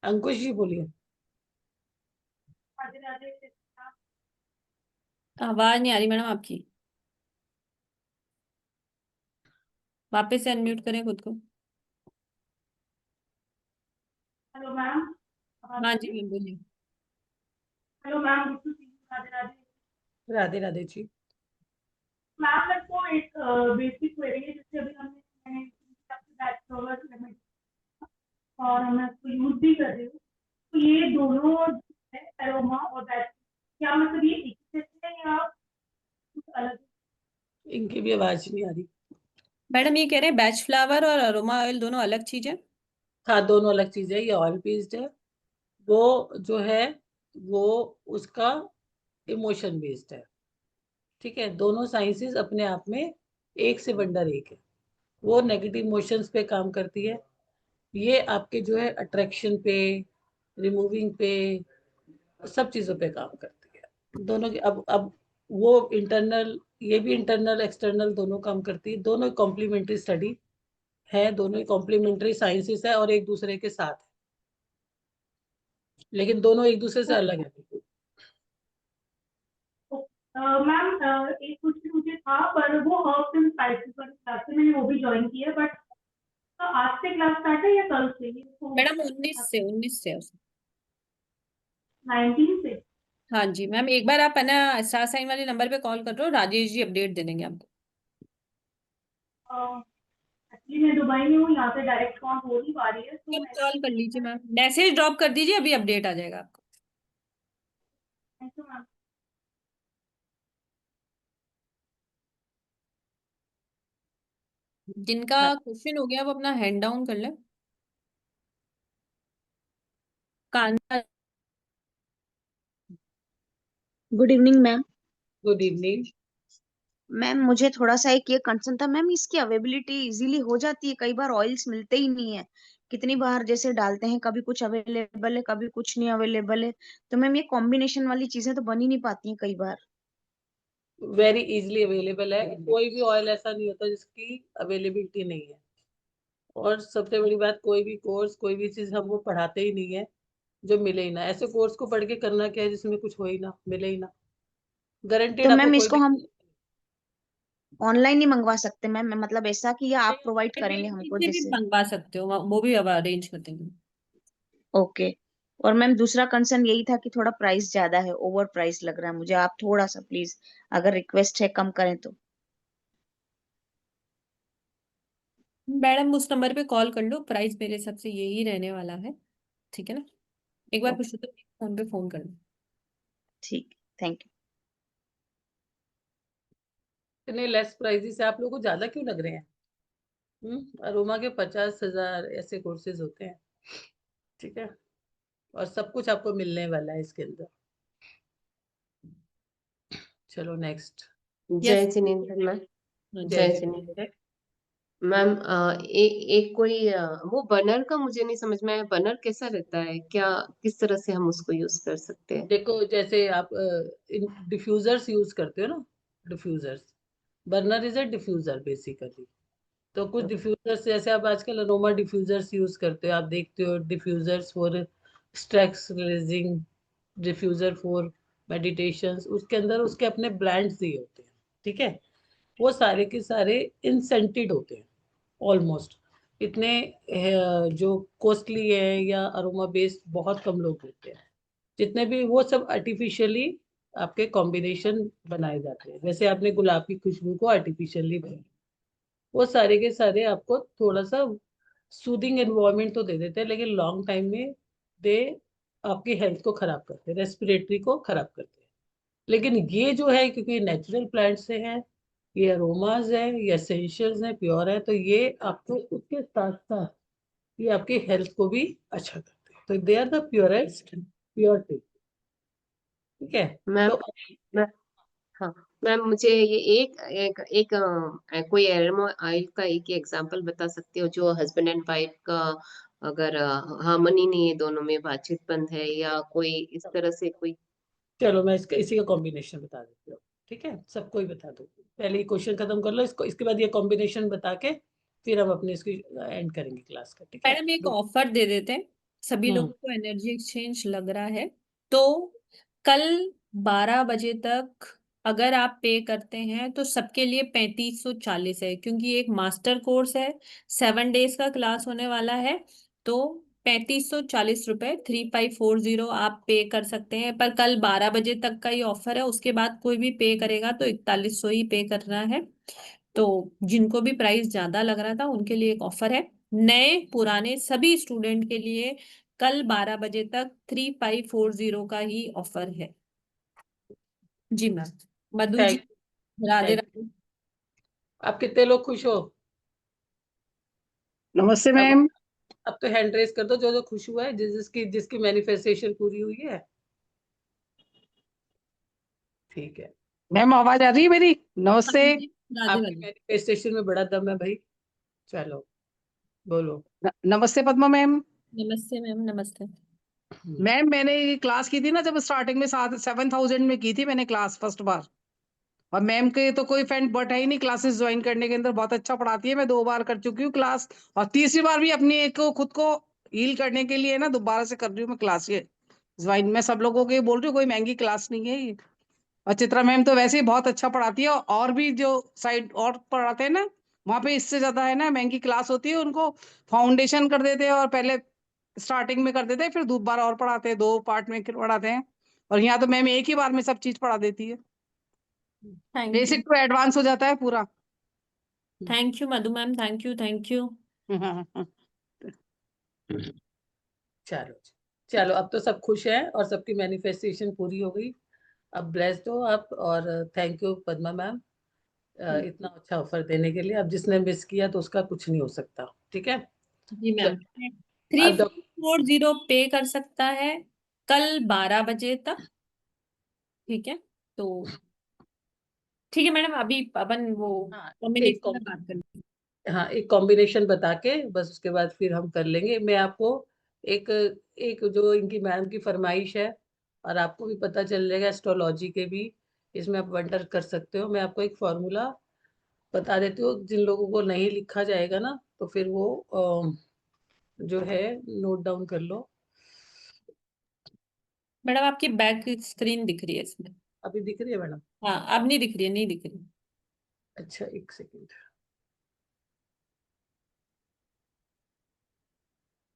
अंकुश जी बोलिए। आवाज नहीं आ रही मैडम आपकी, वापस से अनम्यूट करें खुद को। Hello ma'am. हाँ जी मैम बोलिए। Hello ma'am, Radhe Radhe. Radhe Radhe ji. Ma'am मेरे को एक बेसिक क्वेरी है, जिससे अभी मैंने बैचलर लिमिट और मैं उसको यूज भी कर रही हूँ। तो ये दोनों है, एरोमा और बैच, क्या मतलब ये एक ही चीज़ है या कुछ अलग? इनकी भी आवाज नहीं आ रही। मैडम ये कह रहे हैं बैच फ्लावर और अरोमा ऑयल दोनों अलग चीज है। हाँ दोनों अलग चीज है, ये ऑयल बेस्ड है, वो जो है वो उसका इमोशन बेस्ड है। ठीक है, दोनों साइंसेस अपने आप में एक से बढ़कर एक है। वो नेगेटिव इमोशंस पे काम करती है, ये आपके जो है अट्रैक्शन पे, रिमूविंग पे, सब चीजों पे काम करती है। दोनों की अब वो इंटरनल, ये भी इंटरनल एक्सटर्नल दोनों काम करती है। दोनों कॉम्प्लीमेंट्री स्टडी है, दोनों कॉम्प्लीमेंट्री साइंसेस है और एक दूसरे के साथ है, लेकिन दोनों एक दूसरे से अलग है। मैम एक कुछ भी मुझे था, पर वो हर्ब्स एंड स्पाइसेस वाली क्लास से मैंने वो भी ज्वाइन की है, बट आज से क्लास स्टार्ट है या कल से? ये तो मैडम 19 से है उसमें। 19 से। हाँ जी मैम, एक बार आप है ना स्टार साइन वाले नंबर पे कॉल कर रहे हो, राजेश जी अपडेट दे देंगे आपको। एक्चुअली मैं दुबई में हूँ, यहाँ से डायरेक्ट कॉल हो नहीं पा रही है, तो आप मैं। कॉल कर लीजिए मैम, मैसेज ड्रॉप कर दीजिए, अभी अपडेट आ जाएगा आपको। Thank you ma'am. जिनका हाँ, क्वेश्चन हो गया वो अपना हैंड डाउन कर ले। Kanha. Good evening ma'am. Good evening. Ma'am मुझे थोड़ा सा एक ये कंसर्न था मैम, इसकी अवेलेबिलिटी इजीली हो जाती है? कई बार ऑयल्स मिलते ही नहीं है, कितनी बार जैसे डालते हैं, कभी कुछ अवेलेबल है कभी कुछ नहीं अवेलेबल है, तो मैम ये कॉम्बिनेशन वाली चीजें तो बन ही नहीं पाती हैं कई बार। वेरी इजीली अवेलेबल है, कोई भी ऑयल ऐसा नहीं होता जिसकी अवेलेबिलिटी नहीं है। और सबसे बड़ी बात, कोई भी कोर्स कोई भी चीज हम वो पढ़ाते ही नहीं है जो मिले ही ना। ऐसे कोर्स को पढ़ के करना क्या है जिसमें कुछ हो ही ना, मिले ही ना। तो गारंटेड आपको मैम कोई इसको भी हम ऑनलाइन नहीं मंगवा सकते मैम, मतलब ऐसा कि या आप प्रोवाइड करेंगे हमको से भी जिससे? मंगवा सकते हो, वो भी अब अरेंज कर देंगे। ओके। और मैम दूसरा कंसर्न यही था कि थोड़ा प्राइस ज्यादा है, ओवर प्राइस लग रहा है मुझे, आप थोड़ा सा प्लीज अगर रिक्वेस्ट है कम करें तो। मैडम उस नंबर पे कॉल कर लो, प्राइस मेरे हिसाब से यही रहने वाला है, ठीक है ना। एक बार पूछो तो फोन पे फोन कर लो। ठीक, थैंक इतने लेस प्राइस से आप लोगों को ज्यादा क्यों लग रहे हैं? अरोमा के 50,000 ऐसे कोर्सेज होते हैं, ठीक है। और सब कुछ आपको मिलने वाला है इसके अंदर। चलो नेक्स्ट। यस। जय जिनेंद्र मैम। हाँ जी। जय जय जी। जिनेंद्र मैम। एक कोई वो बर्नर का मुझे नहीं समझ में आया, बर्नर कैसा रहता है, क्या किस तरह से हम उसको यूज कर सकते हैं? देखो, जैसे आप डिफ्यूजर्स यूज करते हो ना, diffusers, burner is a diffuser basically. तो कुछ डिफ्यूजर्स जैसे आप आजकल अरोमा डिफ्यूजर्स यूज करते हो, आप देखते हो diffusers for stress releasing, diffuser for meditation, उसके अंदर उसके अपने ब्रांड्स दिए होते हैं, ठीक है। वो सारे के सारे इंसेंटेड होते हैं ऑलमोस्ट। इतने जो कॉस्टली है या अरोमा बेस्ड बहुत कम लोग लेते हैं। जितने भी वो सब आर्टिफिशियली आपके कॉम्बिनेशन बनाए जाते हैं। जैसे आपने गुलाब की खुशबू को आर्टिफिशियली बनाया, वो सारे के सारे आपको थोड़ा सा सूदिंग एनवायरनमेंट तो दे देते हैं, लेकिन लॉन्ग टाइम में दे आपकी हेल्थ को खराब करते हैं, रेस्पिरेटरी को खराब करते हैं। लेकिन ये जो है, क्योंकि नेचुरल प्लांट से है, ये अरोमाज है, ये एसेंशियल्स हैं, प्योर है, तो ये आपको उसके साथ साथ ये आपकी हेल्थ को भी अच्छा करते हैं। तो they are the purest purity, ठीक है। मैम तो मैं हाँ मैम, मुझे ये कोई एरोमा ऑयल का एक एग्जांपल बता सकते हो जो हस्बैंड एंड वाइफ का, अगर हार्मनी नहीं है, दोनों में बातचीत बंद है, या कोई इस तरह से कोई। चलो मैं इसका इसी का कॉम्बिनेशन बता देती हूँ, ठीक है, सबको ही बता दो। पहले ये क्वेश्चन खत्म कर लो इसको, इसके बाद ये कॉम्बिनेशन बता के फिर हम अपने इसकी एंड करेंगे क्लास का, ठीक है। मैडम एक ऑफर दे देते हैं, सभी हम्म। लोगों को एनर्जी एक्सचेंज लग रहा है, तो कल 12 बजे तक अगर आप पे करते हैं तो सबके लिए 3540 है, क्योंकि एक मास्टर कोर्स है, 7 डेज का क्लास होने वाला है। तो 3540 रुपये 3540 आप पे कर सकते हैं, पर कल 12 बजे तक का ही ऑफर है, उसके बाद कोई भी पे करेगा तो 4100 ही पे करना है। तो जिनको भी प्राइस ज्यादा लग रहा था उनके लिए एक ऑफर है, नए पुराने सभी स्टूडेंट के लिए कल 12 बजे तक 3540 का ही ऑफर है। जी ma'am. Madhu ji, thank Radhe thank Radhe. आप कितने लोग खुश हो? नमस्ते अब मैम। अब तो हैंड रेस कर दो जो जो खुश हुआ है, जिसकी जिसकी मैनिफेस्टेशन पूरी हुई है, ठीक है। मैम आवाज आ रही है मेरी? हाँ नमस्ते। जी, राधे आपकी राधे। मैनिफेस्टेशन में बड़ा दम है भाई, चलो बोलो। नमस्ते पद्मा मैम। नमस्ते मैम, नमस्ते। मैम मैंने ये क्लास की थी ना, जब स्टार्टिंग में 7,000 में की थी मैंने क्लास फर्स्ट बार। और मैम के तो कोई फ्रेंड बट है ही नहीं क्लासेस ज्वाइन करने के अंदर, बहुत अच्छा पढ़ाती है। मैं 2 बार कर चुकी हूँ क्लास, और तीसरी बार भी अपनी एक को खुद को हील करने के लिए ना दोबारा से कर रही हूँ मैं क्लास ये ज्वाइन। मैं सब लोगों को ये बोल रही हूँ, कोई महंगी क्लास नहीं है ये। और चित्रा मैम तो वैसे ही बहुत अच्छा पढ़ाती है, और भी जो साइड और पढ़ाते हैं ना, वहाँ पे इससे ज्यादा है ना महंगी क्लास होती है। उनको फाउंडेशन कर देते हैं और पहले स्टार्टिंग में कर देते हैं, फिर दोबारा और पढ़ाते हैं, 2 पार्ट में पढ़ाते हैं। और यहाँ तो मैम एक ही बार में सब चीज पढ़ा देती है, thank you. Basic to advance हो जाता है पूरा। Thank you Madhu ma'am, thank you, thank you. चलो चलो, अब तो सब खुश हैं और सबकी मैनिफेस्टेशन पूरी हो गई। अब ब्लेस्ड हो आप, और थैंक यू पद्मा मैम इतना अच्छा ऑफर देने के लिए। अब जिसने मिस किया तो उसका कुछ नहीं हो सकता, ठीक है। जी मैम, थ्री अब फाइव फोर जीरो पे कर सकता है कल 12 बजे तक, ठीक है। तो ठीक है मैडम, अभी अपन वो हाँ एक कॉम्बिनेशन में बात करते हाँ एक कॉम्बिनेशन बता के बस उसके बाद फिर हम कर लेंगे। मैं आपको एक एक जो इनकी मैम की फरमाइश है, और आपको भी पता चल जाएगा एस्ट्रोलॉजी के भी, इसमें आप वंडर कर सकते हो। मैं आपको एक फॉर्मूला बता देती हूँ, जिन लोगों को नहीं लिखा जाएगा ना तो फिर वो जो है नोट डाउन कर लो। मैडम, आपकी बैक स्क्रीन दिख रही है इसमें। अभी दिख रही है मैडम? हाँ, अब नहीं दिख रही है, नहीं दिख रही। अच्छा एक सेकेंड,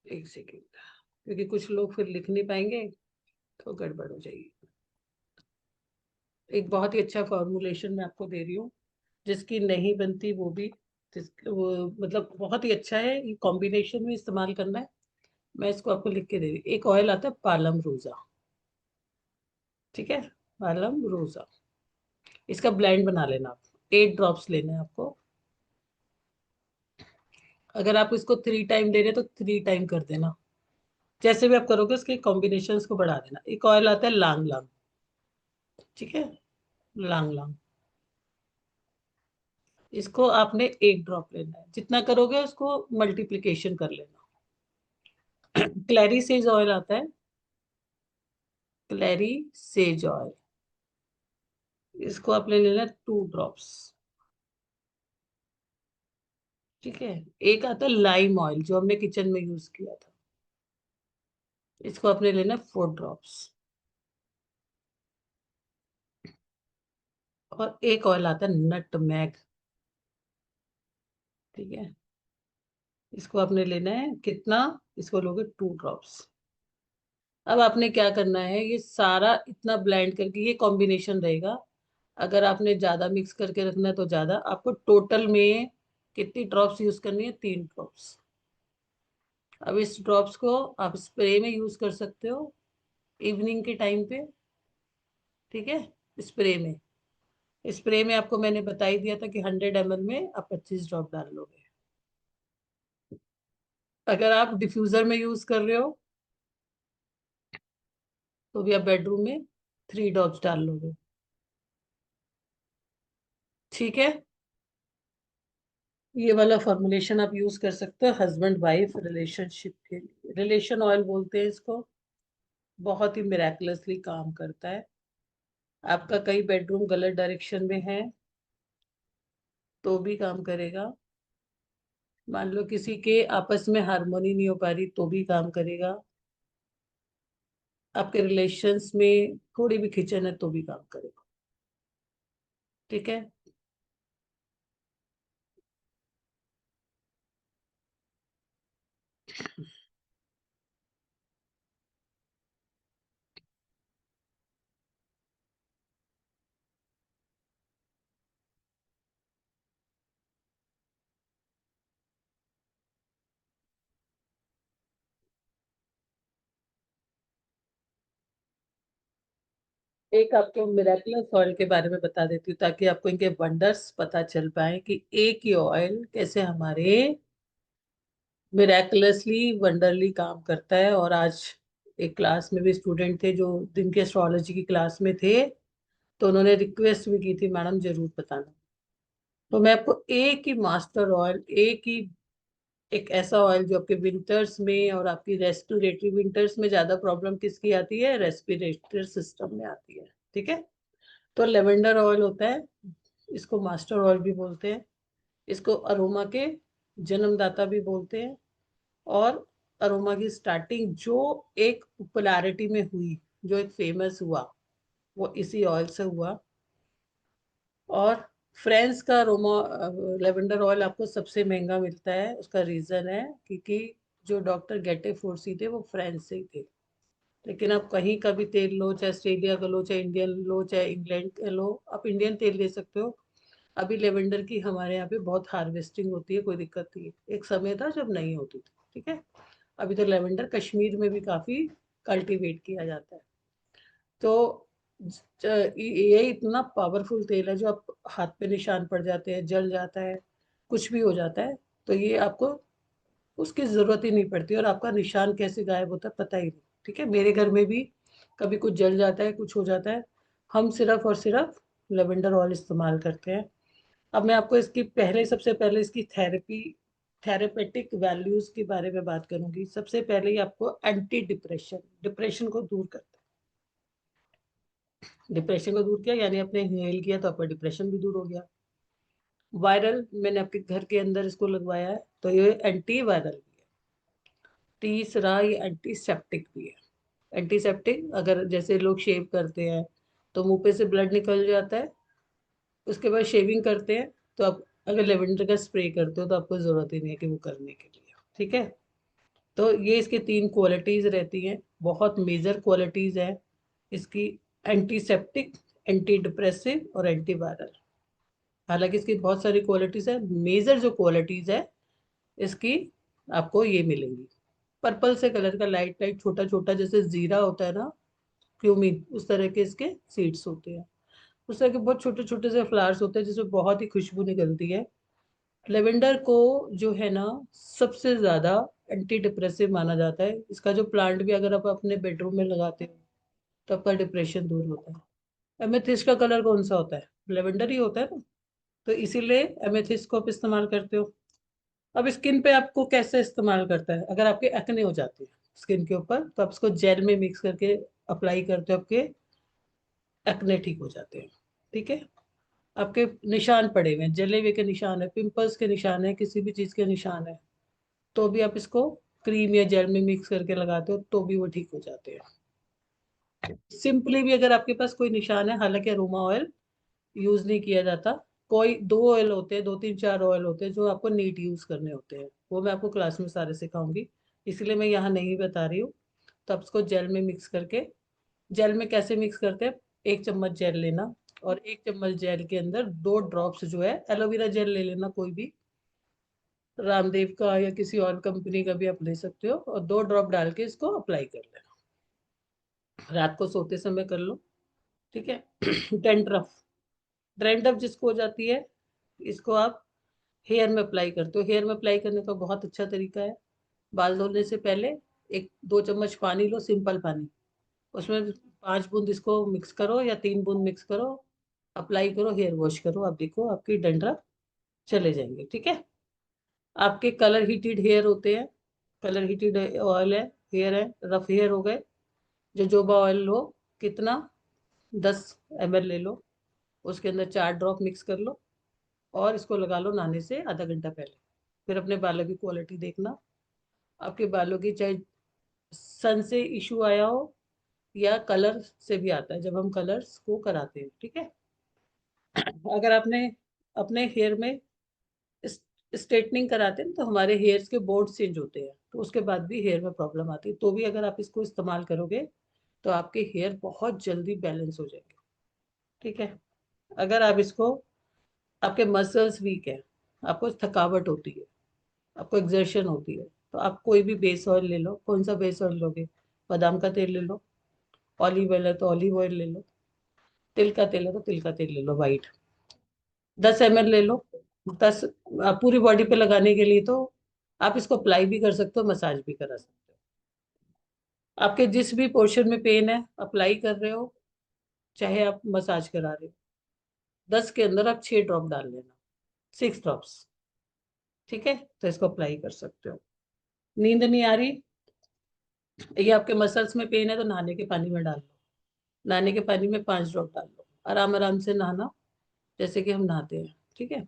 एक सेकेंड, क्योंकि कुछ लोग फिर लिख नहीं पाएंगे तो गड़बड़ हो जाएगी। एक बहुत ही अच्छा फॉर्मुलेशन मैं आपको दे रही हूँ, जिसकी नहीं बनती वो भी, जिस वो मतलब बहुत ही अच्छा है, ये कॉम्बिनेशन में इस्तेमाल करना है। मैं इसको आपको लिख के दे रही हूँ। एक ऑयल आता है पालम रोजा, ठीक है, पालम रोजा, इसका ब्लेंड बना लेना आप। 8 ड्रॉप्स लेने हैं आपको। अगर आप इसको 3 टाइम दे रहे हैं तो 3 टाइम कर देना। जैसे भी आप करोगे उसके कॉम्बिनेशन को बढ़ा देना। एक ऑयल आता है लांग लांग, ठीक है, लांग लांग, इसको आपने 1 ड्रॉप लेना है। जितना करोगे उसको मल्टीप्लिकेशन कर लेना। क्लैरी सेज ऑयल आता है, क्लैरी सेज ऑयल, इसको आपने लेना है 2 ड्रॉप्स, ठीक है। एक आता है लाइम ऑयल जो हमने किचन में यूज किया था, इसको आपने लेना है 4 ड्रॉप्स। और एक ऑयल आता है नटमैग, ठीक है, इसको आपने लेना है कितना, इसको लोगे 2 ड्रॉप्स। अब आपने क्या करना है, ये सारा इतना ब्लेंड करके, ये कॉम्बिनेशन रहेगा। अगर आपने ज्यादा मिक्स करके रखना है तो ज्यादा, आपको टोटल में कितनी ड्रॉप्स यूज करनी है, 3 ड्रॉप्स। अब इस ड्रॉप्स को आप स्प्रे में यूज कर सकते हो इवनिंग के टाइम पे, ठीक है। स्प्रे में, स्प्रे में आपको मैंने बता ही दिया था कि 100 ml में आप 25 ड्रॉप डाल लोगे। अगर आप डिफ्यूजर में यूज कर रहे हो तो भी आप बेडरूम में 3 ड्रॉप्स डाल लोगे, ठीक है। ये वाला फॉर्मुलेशन आप यूज कर सकते हो हस्बैंड वाइफ रिलेशनशिप के लिए। रिलेशन ऑयल बोलते हैं इसको, बहुत ही मिराकुलसली काम करता है। आपका कई बेडरूम गलत डायरेक्शन में है तो भी काम करेगा। मान लो किसी के आपस में हार्मोनी नहीं हो पा रही तो भी काम करेगा। आपके रिलेशंस में थोड़ी भी खिंचन है तो भी काम करेगा, ठीक है। एक आपको मिराकुलस ऑयल के बारे में बता देती हूँ ताकि आपको इनके वंडर्स पता चल पाए कि एक ही ऑयल कैसे हमारे मिराकुलसली वंडरली काम करता है। और आज एक क्लास में भी स्टूडेंट थे जो दिन के एस्ट्रोलॉजी की क्लास में थे, तो उन्होंने रिक्वेस्ट भी की थी मैडम जरूर बताना। तो मैं आपको एक ही मास्टर ऑयल, एक ही एक ऐसा ऑयल जो आपके विंटर्स में और आपकी रेस्पिरेटरी, विंटर्स में ज्यादा प्रॉब्लम किसकी आती है, रेस्पिरेटरी सिस्टम में आती है, ठीक है। तो लेवेंडर ऑयल होता है, इसको मास्टर ऑयल भी बोलते हैं, इसको अरोमा के जन्मदाता भी बोलते हैं। और अरोमा की स्टार्टिंग जो एक पॉपुलैरिटी में हुई, जो एक फेमस हुआ, वो इसी ऑयल से हुआ। और फ्रेंच का अरोमा लेवेंडर ऑयल आपको सबसे महंगा मिलता है। उसका रीजन है क्योंकि जो डॉक्टर गेटे फोर्सी थे वो फ्रेंच से ही थे। लेकिन आप कहीं का भी तेल लो, चाहे ऑस्ट्रेलिया का लो, चाहे इंडियन लो, चाहे इंग्लैंड का लो, आप इंडियन तेल ले सकते हो। अभी लेवेंडर की हमारे यहाँ पे बहुत हार्वेस्टिंग होती है, कोई दिक्कत नहीं है। एक समय था जब नहीं होती थी, ठीक है। अभी तो लेवेंडर कश्मीर में भी काफी कल्टीवेट किया जाता है। तो ये इतना पावरफुल तेल है, जो आप हाथ पे निशान पड़ जाते हैं, जल जाता है, कुछ भी हो जाता है, तो ये आपको उसकी जरूरत ही नहीं पड़ती। और आपका निशान कैसे गायब होता है पता ही नहीं, ठीक है। मेरे घर में भी कभी कुछ जल जाता है, कुछ हो जाता है, हम सिर्फ और सिर्फ लेवेंडर ऑयल इस्तेमाल करते हैं। अब मैं आपको इसकी सबसे पहले इसकी थेरेपेटिक वैल्यूज के बारे में बात करूंगी। सबसे पहले ही आपको एंटी डिप्रेशन को दूर करता है। डिप्रेशन को दूर किया यानी आपने इनहेल किया तो आपका डिप्रेशन भी दूर हो गया। वायरल, मैंने आपके घर के अंदर इसको लगवाया है तो ये एंटी वायरल भी है। तीसरा ये एंटीसेप्टिक भी है। एंटीसेप्टिक, अगर जैसे लोग शेव करते हैं तो मुंह पे से ब्लड निकल जाता है, उसके बाद शेविंग करते हैं, तो आप अगर लेवेंडर का स्प्रे करते हो तो आपको जरूरत ही नहीं है कि वो करने के लिए। ठीक है, तो ये इसकी 3 क्वालिटीज रहती हैं, बहुत मेजर क्वालिटीज है इसकी। एंटीसेप्टिक, एंटी डिप्रेसिव और एंटी वायरल। हालांकि इसकी बहुत सारी क्वालिटीज है, मेजर जो क्वालिटीज है इसकी आपको ये मिलेंगी। पर्पल से कलर का लाइट लाइट छोटा छोटा जैसे जीरा होता है ना, क्यूमिन, उस तरह के इसके सीड्स होते हैं। उस तरह के बहुत छोटे छोटे से फ्लावर्स होते हैं जिसमें बहुत ही खुशबू निकलती है। लेवेंडर को जो है ना सबसे ज्यादा एंटी डिप्रेसिव माना जाता है। इसका जो प्लांट भी अगर आप अपने बेडरूम में लगाते हो तो आपका डिप्रेशन दूर होता है। एमेथिस्ट का कलर कौन सा होता है? लेवेंडर ही होता है ना, तो इसीलिए एमेथिस्ट को आप इस्तेमाल करते हो। अब स्किन पे आपको कैसे इस्तेमाल करता है? अगर आपके एक्ने हो जाते हैं स्किन के ऊपर तो आप इसको जेल में मिक्स करके अप्लाई करते हो, आपके एक्ने ठीक हो जाते हैं। ठीक है, आपके निशान पड़े हुए हैं, जले हुए के निशान है, पिंपल्स के निशान है, किसी भी चीज के निशान है, तो भी आप इसको क्रीम या जेल में मिक्स करके लगाते हो तो भी वो ठीक हो जाते हैं। सिंपली भी अगर आपके पास कोई निशान है, हालांकि अरोमा ऑयल यूज नहीं किया जाता, कोई 2 ऑयल होते हैं, 2 3 4 ऑयल होते हैं जो आपको नीट यूज करने होते हैं, वो मैं आपको क्लास में सारे सिखाऊंगी, इसलिए मैं यहाँ नहीं बता रही हूँ। तो आप इसको जेल में मिक्स करके, जेल में कैसे मिक्स करते हैं, 1 चम्मच जेल लेना और 1 चम्मच जेल के अंदर 2 ड्रॉप्स जो है एलोवेरा जेल ले लेना, कोई भी रामदेव का या किसी और कंपनी का भी आप ले सकते हो, और 2 ड्रॉप डाल के इसको अप्लाई कर लेना। रात को सोते समय कर लो। ठीक है। डैंड्रफ, डैंड्रफ जिसको हो जाती है, इसको आप हेयर में अप्लाई करते हो। हेयर में अप्लाई करने का बहुत अच्छा तरीका है, बाल धोने से पहले 1 2 चम्मच पानी लो, सिंपल पानी, उसमें 5 बूंद इसको मिक्स करो या 3 बूंद मिक्स करो, अप्लाई करो, हेयर वॉश करो, आप देखो आपकी डैंड्रफ चले जाएंगे। ठीक है। आपके कलर हीटेड हेयर होते हैं, कलर हीटेड ऑयल है, हेयर है, रफ हेयर हो गए, जोजोबा ऑयल लो, कितना, 10 ml ले लो, उसके अंदर 4 ड्रॉप मिक्स कर लो और इसको लगा लो नहाने से आधा घंटा पहले। फिर अपने बालों की क्वालिटी देखना, आपके बालों की चाहे सन से इशू आया हो या कलर से भी आता है जब हम कलर्स को कराते हैं। ठीक है। अगर आपने अपने हेयर में स्ट्रेटनिंग कराते हैं तो हमारे हेयर्स के बोर्ड चेंज होते हैं, तो उसके बाद भी हेयर में प्रॉब्लम आती है, तो भी अगर आप इसको इस्तेमाल करोगे तो आपके हेयर बहुत जल्दी बैलेंस हो जाएंगे। ठीक है। अगर आप इसको, आपके मसल्स वीक है, आपको थकावट होती है, आपको एग्जर्शन होती है, तो आप कोई भी बेस ऑयल ले लो। कौन सा बेस ऑयल लोगे? बादाम का तेल ले लो, ऑलिव ऑयल है तो ऑलिव ऑयल ले लो, तिल का तेल है तो तिल का तेल ले लो वाइट, 10 ml ले लो। 10 पूरी बॉडी पे लगाने के लिए तो आप इसको अप्लाई भी कर सकते हो, मसाज भी करा सकते हो। आपके जिस भी पोर्शन में पेन है अप्लाई कर रहे हो, चाहे आप मसाज करा रहे हो, 10 के अंदर आप 6 ड्रॉप डाल लेना, 6 ड्रॉप्स। ठीक है, तो इसको अप्लाई कर सकते हो। नींद नहीं आ रही, ये आपके मसल्स में पेन है, तो नहाने के पानी में डाल लो, नहाने के पानी में 5 ड्रॉप डाल लो, आराम आराम से नहाना जैसे कि हम नहाते हैं। ठीक है।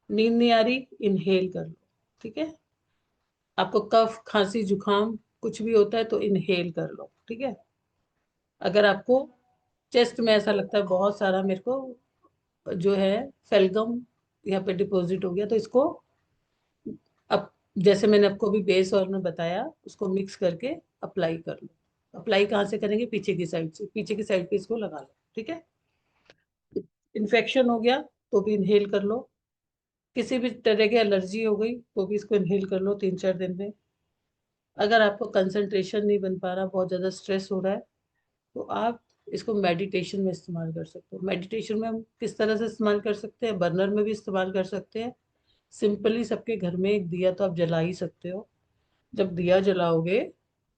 नींद नहीं आ रही, इनहेल कर लो। ठीक है। आपको कफ खांसी जुकाम कुछ भी होता है तो इनहेल कर लो। ठीक है। अगर आपको चेस्ट में ऐसा लगता है बहुत सारा मेरे को जो है फेल्गम यहाँ पे डिपॉजिट हो गया, तो इसको अब जैसे मैंने आपको अभी बेस ऑयल में बताया उसको मिक्स करके अप्लाई कर लो। अप्लाई कहाँ से करेंगे? पीछे की साइड से, पीछे की साइड पे इसको लगा लो। ठीक है। इन्फेक्शन हो गया तो भी इनहेल कर लो, किसी भी तरह की एलर्जी हो गई तो भी इसको इनहेल कर लो 3 4 दिन में। अगर आपको कंसंट्रेशन नहीं बन पा रहा, बहुत ज़्यादा स्ट्रेस हो रहा है, तो आप इसको मेडिटेशन में इस्तेमाल कर सकते हो। मेडिटेशन में हम किस तरह से इस्तेमाल कर सकते हैं? बर्नर में भी इस्तेमाल कर सकते हैं। सिंपली सबके घर में एक दिया तो आप जला ही सकते हो। जब दिया जलाओगे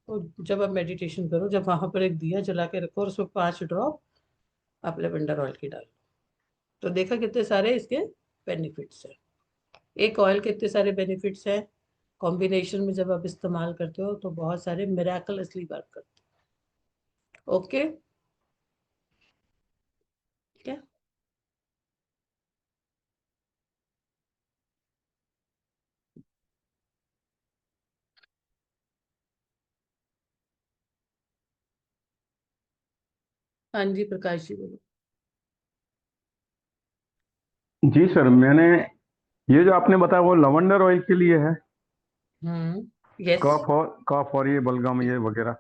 तो जब आप मेडिटेशन करो, जब वहां पर एक दिया जला के रखो और उसमें 5 ड्रॉप आप लेवेंडर ऑयल की डालो, तो देखा कितने सारे इसके बेनिफिट्स हैं। एक ऑयल के इतने सारे बेनिफिट्स हैं, कॉम्बिनेशन में जब आप इस्तेमाल करते हो तो बहुत सारे मिराकलसली वर्क करते हो। ओके, ठीक है। हाँ जी, प्रकाश जी बोलो। जी सर, मैंने ये जो आपने बताया वो लवेंडर ऑयल के लिए है, यस। कफ और ये बलगम ये वगैरह,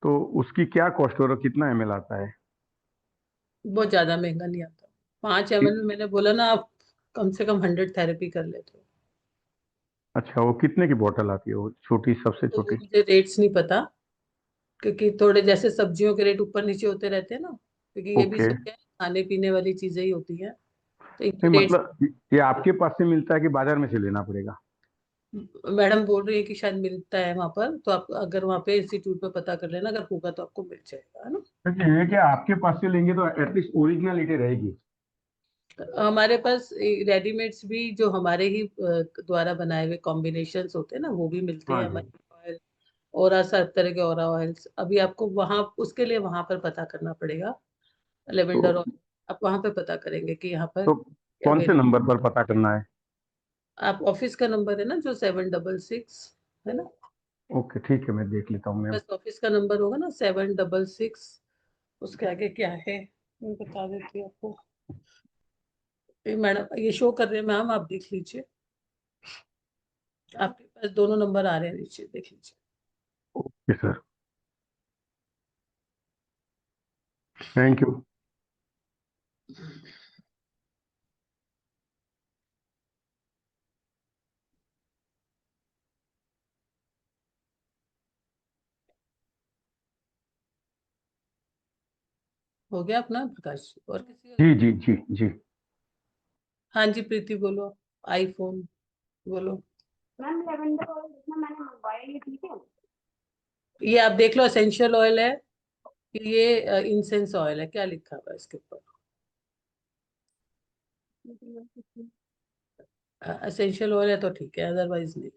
तो उसकी क्या कॉस्ट और कितना एमएल आता है? बहुत ज्यादा महंगा नहीं आता। 5 ml में मैंने बोला ना, आप कम से कम 100 थेरेपी कर लेते हो। अच्छा, वो कितने की बोतल आती है, वो छोटी, सबसे तो वो छोटी? मुझे रेट्स नहीं पता, क्योंकि थोड़े जैसे सब्जियों के रेट ऊपर नीचे होते रहते हैं ना, क्योंकि ये भी ओके। सब क्या है, खाने पीने वाली चीजें ही होती हैं, तो इनके नहीं रेट्स। मतलब ये आपके पास से मिलता है कि बाजार में से लेना पड़ेगा? मैडम बोल रही है कि शायद मिलता है वहां पर, तो आप अगर वहां पे इंस्टीट्यूट पे पता कर लेना, अगर होगा तो आपको मिल जाएगा, है ना। क्योंकि है कि आपके पास से लेंगे तो एटलीस्ट ओरिजिनलिटी रहेगी। हमारे पास रेडीमेड्स भी जो हमारे ही द्वारा बनाए हुए कॉम्बिनेशंस होते हैं ना, वो भी मिलते हाँ हैं जी। हमारे ऑयल। और सब तरह के और ऑयल्स, अभी आपको वहां उसके लिए वहां पर पता करना पड़ेगा। लेवेंडर तो ऑयल आप वहां पे पता करेंगे कि यहाँ पर तो कौन से अवेलेबल। नंबर पर पता करना है? आप ऑफिस का नंबर है ना, जो 766 है ना, ओके ठीक है, मैं देख लेता हूँ मैम। बस ऑफिस का नंबर होगा ना 766, उसके आगे क्या है मैं बता देती हूँ आपको। ये मैडम ये शो कर रहे हैं मैम, आप देख लीजिए, आपके पास दोनों नंबर आ रहे हैं नीचे, देख लीजिए। Okay sir, thank you. हो गया अपना प्रकाश जी, और किसी का? जी जी जी जी। हाँ जी प्रीति बोलो, आईफोन बोलो। मैम लेवेंडर ऑयल जितना मैंने मंगवाया ये ठीक है? ये आप देख लो, एसेंशियल ऑयल है कि ये इंसेंस ऑयल है, क्या लिखा हुआ है इसके ऊपर? एसेंशियल ऑयल है तो ठीक है, अदरवाइज नहीं।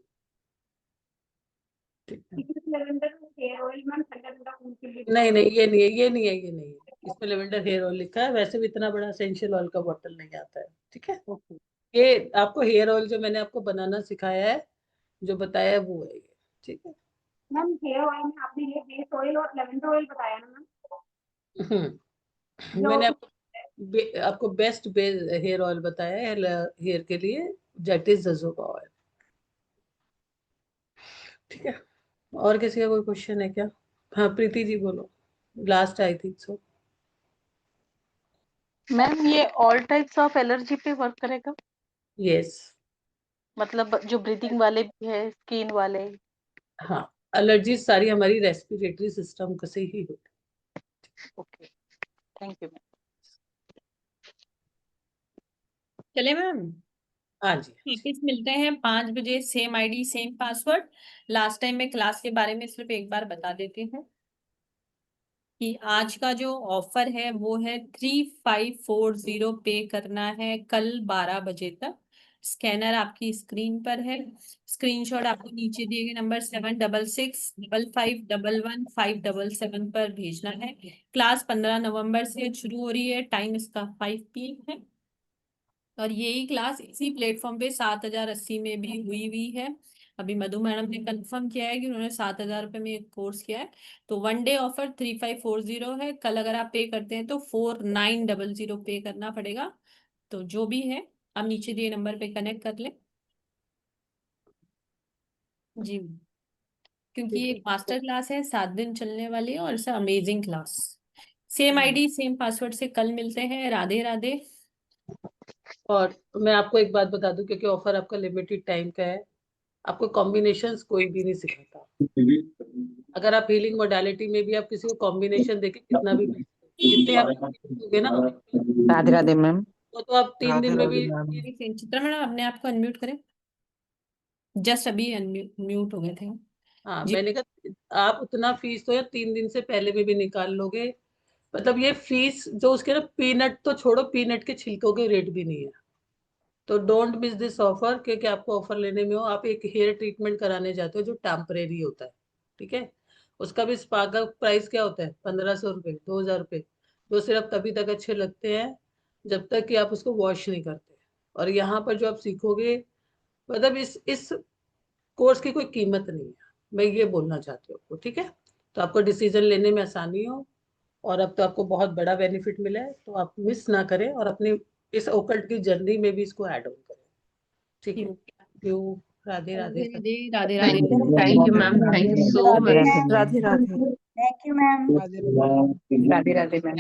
ठीक है। लेवेंडर हेयर ऑयल मैम ठंडा ठंडा खून के लिए नहीं नहीं, ये नहीं है, ये नहीं है, ये नहीं है। इसमें लेवेंडर हेयर ऑयल लिखा है, वैसे भी इतना बड़ा एसेंशियल ऑयल का बॉटल नहीं आता है। ठीक है। ये आपको हेयर ऑयल जो मैंने आपको बनाना सिखाया है, जो बताया है वो है ये। ठीक है। मैम हेयर ऑयल में आपने ये बेस ऑयल और लेवेंडर ऑयल बताया ना मैम, जो मैंने आपको बेस्ट हेयर ऑयल बताया है हेयर के लिए, दैट इज जजोबा ऑयल। ठीक है। और किसी का कोई क्वेश्चन है क्या? हाँ प्रीति जी बोलो, last I think so. Ma'am ये ऑल टाइप्स ऑफ एलर्जी पे वर्क करेगा? यस। मतलब जो ब्रीदिंग वाले भी है, स्किन वाले? हाँ, एलर्जी सारी हमारी रेस्पिरेटरी सिस्टम से ही होती ओके, थैंक यू मैम। चले मैम, है। हाँ जी, हाँ जी। वापिस मिलते हैं 5 बजे, same ID same password. Last time मैं क्लास के बारे में सिर्फ एक बार बता देती हूँ कि आज का जो ऑफर है वो है 3540 पे करना है कल 12 बजे तक। स्कैनर आपकी स्क्रीन पर है, स्क्रीनशॉट आपको नीचे दिए गए नंबर 7665511577 पर भेजना है। क्लास 15 नवंबर से शुरू हो रही है, टाइम इसका 5 PM है। और यही क्लास इसी प्लेटफॉर्म पे 7080 में भी हुई है। अभी मधु मैडम ने कंफर्म किया है कि उन्होंने 7000 रुपये में एक कोर्स किया है। तो 1 डे ऑफर 3540 है, कल अगर आप पे करते हैं तो 4900 पे करना पड़ेगा। तो जो भी है आप नीचे दिए नंबर पे कनेक्ट कर लें जी, क्योंकि ये एक मास्टर क्लास है, 7 दिन चलने वाली है और it's amazing class. Same ID same password से कल मिलते हैं। राधे राधे। और मैं आपको एक बात बता दूं, क्योंकि ऑफर आपका लिमिटेड टाइम का है, आपको कॉम्बिनेशंस कोई भी नहीं सिखाता। अगर आप हीलिंग मोडालिटी में भी आप किसी को कॉम्बिनेशन देके कितना भी जितने आप दोगे ना, राधे राधे मैम। तो आप 3 दिन में भी। चित्रा मैडम अपने आप को अनम्यूट करें, जस्ट अभी अनम्यूट हो गए थे हाँ, जी। मैंने कहा आप उतना फीस तो या 3 दिन से पहले में भी निकाल लोगे, मतलब ये फीस जो उसके ना, पीनट तो छोड़ो, पीनट के छिलकों के रेट भी नहीं है। तो डोंट मिस दिस ऑफर, क्योंकि आपको ऑफर लेने में हो, आप एक हेयर ट्रीटमेंट कराने जाते हो जो टेम्परेरी होता है, ठीक है। उसका भी स्पा का प्राइस क्या होता है, 1500 रुपये, 2000 रुपये, जो सिर्फ तभी तक अच्छे लगते हैं जब तक कि आप उसको वॉश नहीं करते। और यहाँ पर जो आप सीखोगे, मतलब इस कोर्स की कोई कीमत नहीं है, मैं ये बोलना चाहती हूँ आपको, ठीक है। तो आपको डिसीजन लेने में आसानी हो, और अब तो आपको बहुत बड़ा बेनिफिट मिला है, तो आप मिस ना करें और अपनी इस ओकल्ट की जर्नी में भी इसको ऐड ऑन करें, ठीक है। Thank you. Radhe Radhe. Radhe Radhe Radhe Radhe. Thank you ma'am, thank you so Radhe much. Ma'am, Radhe Radhe. Thank you ma'am. Radhe Radhe ma'am. Radhe Radhe ma'am.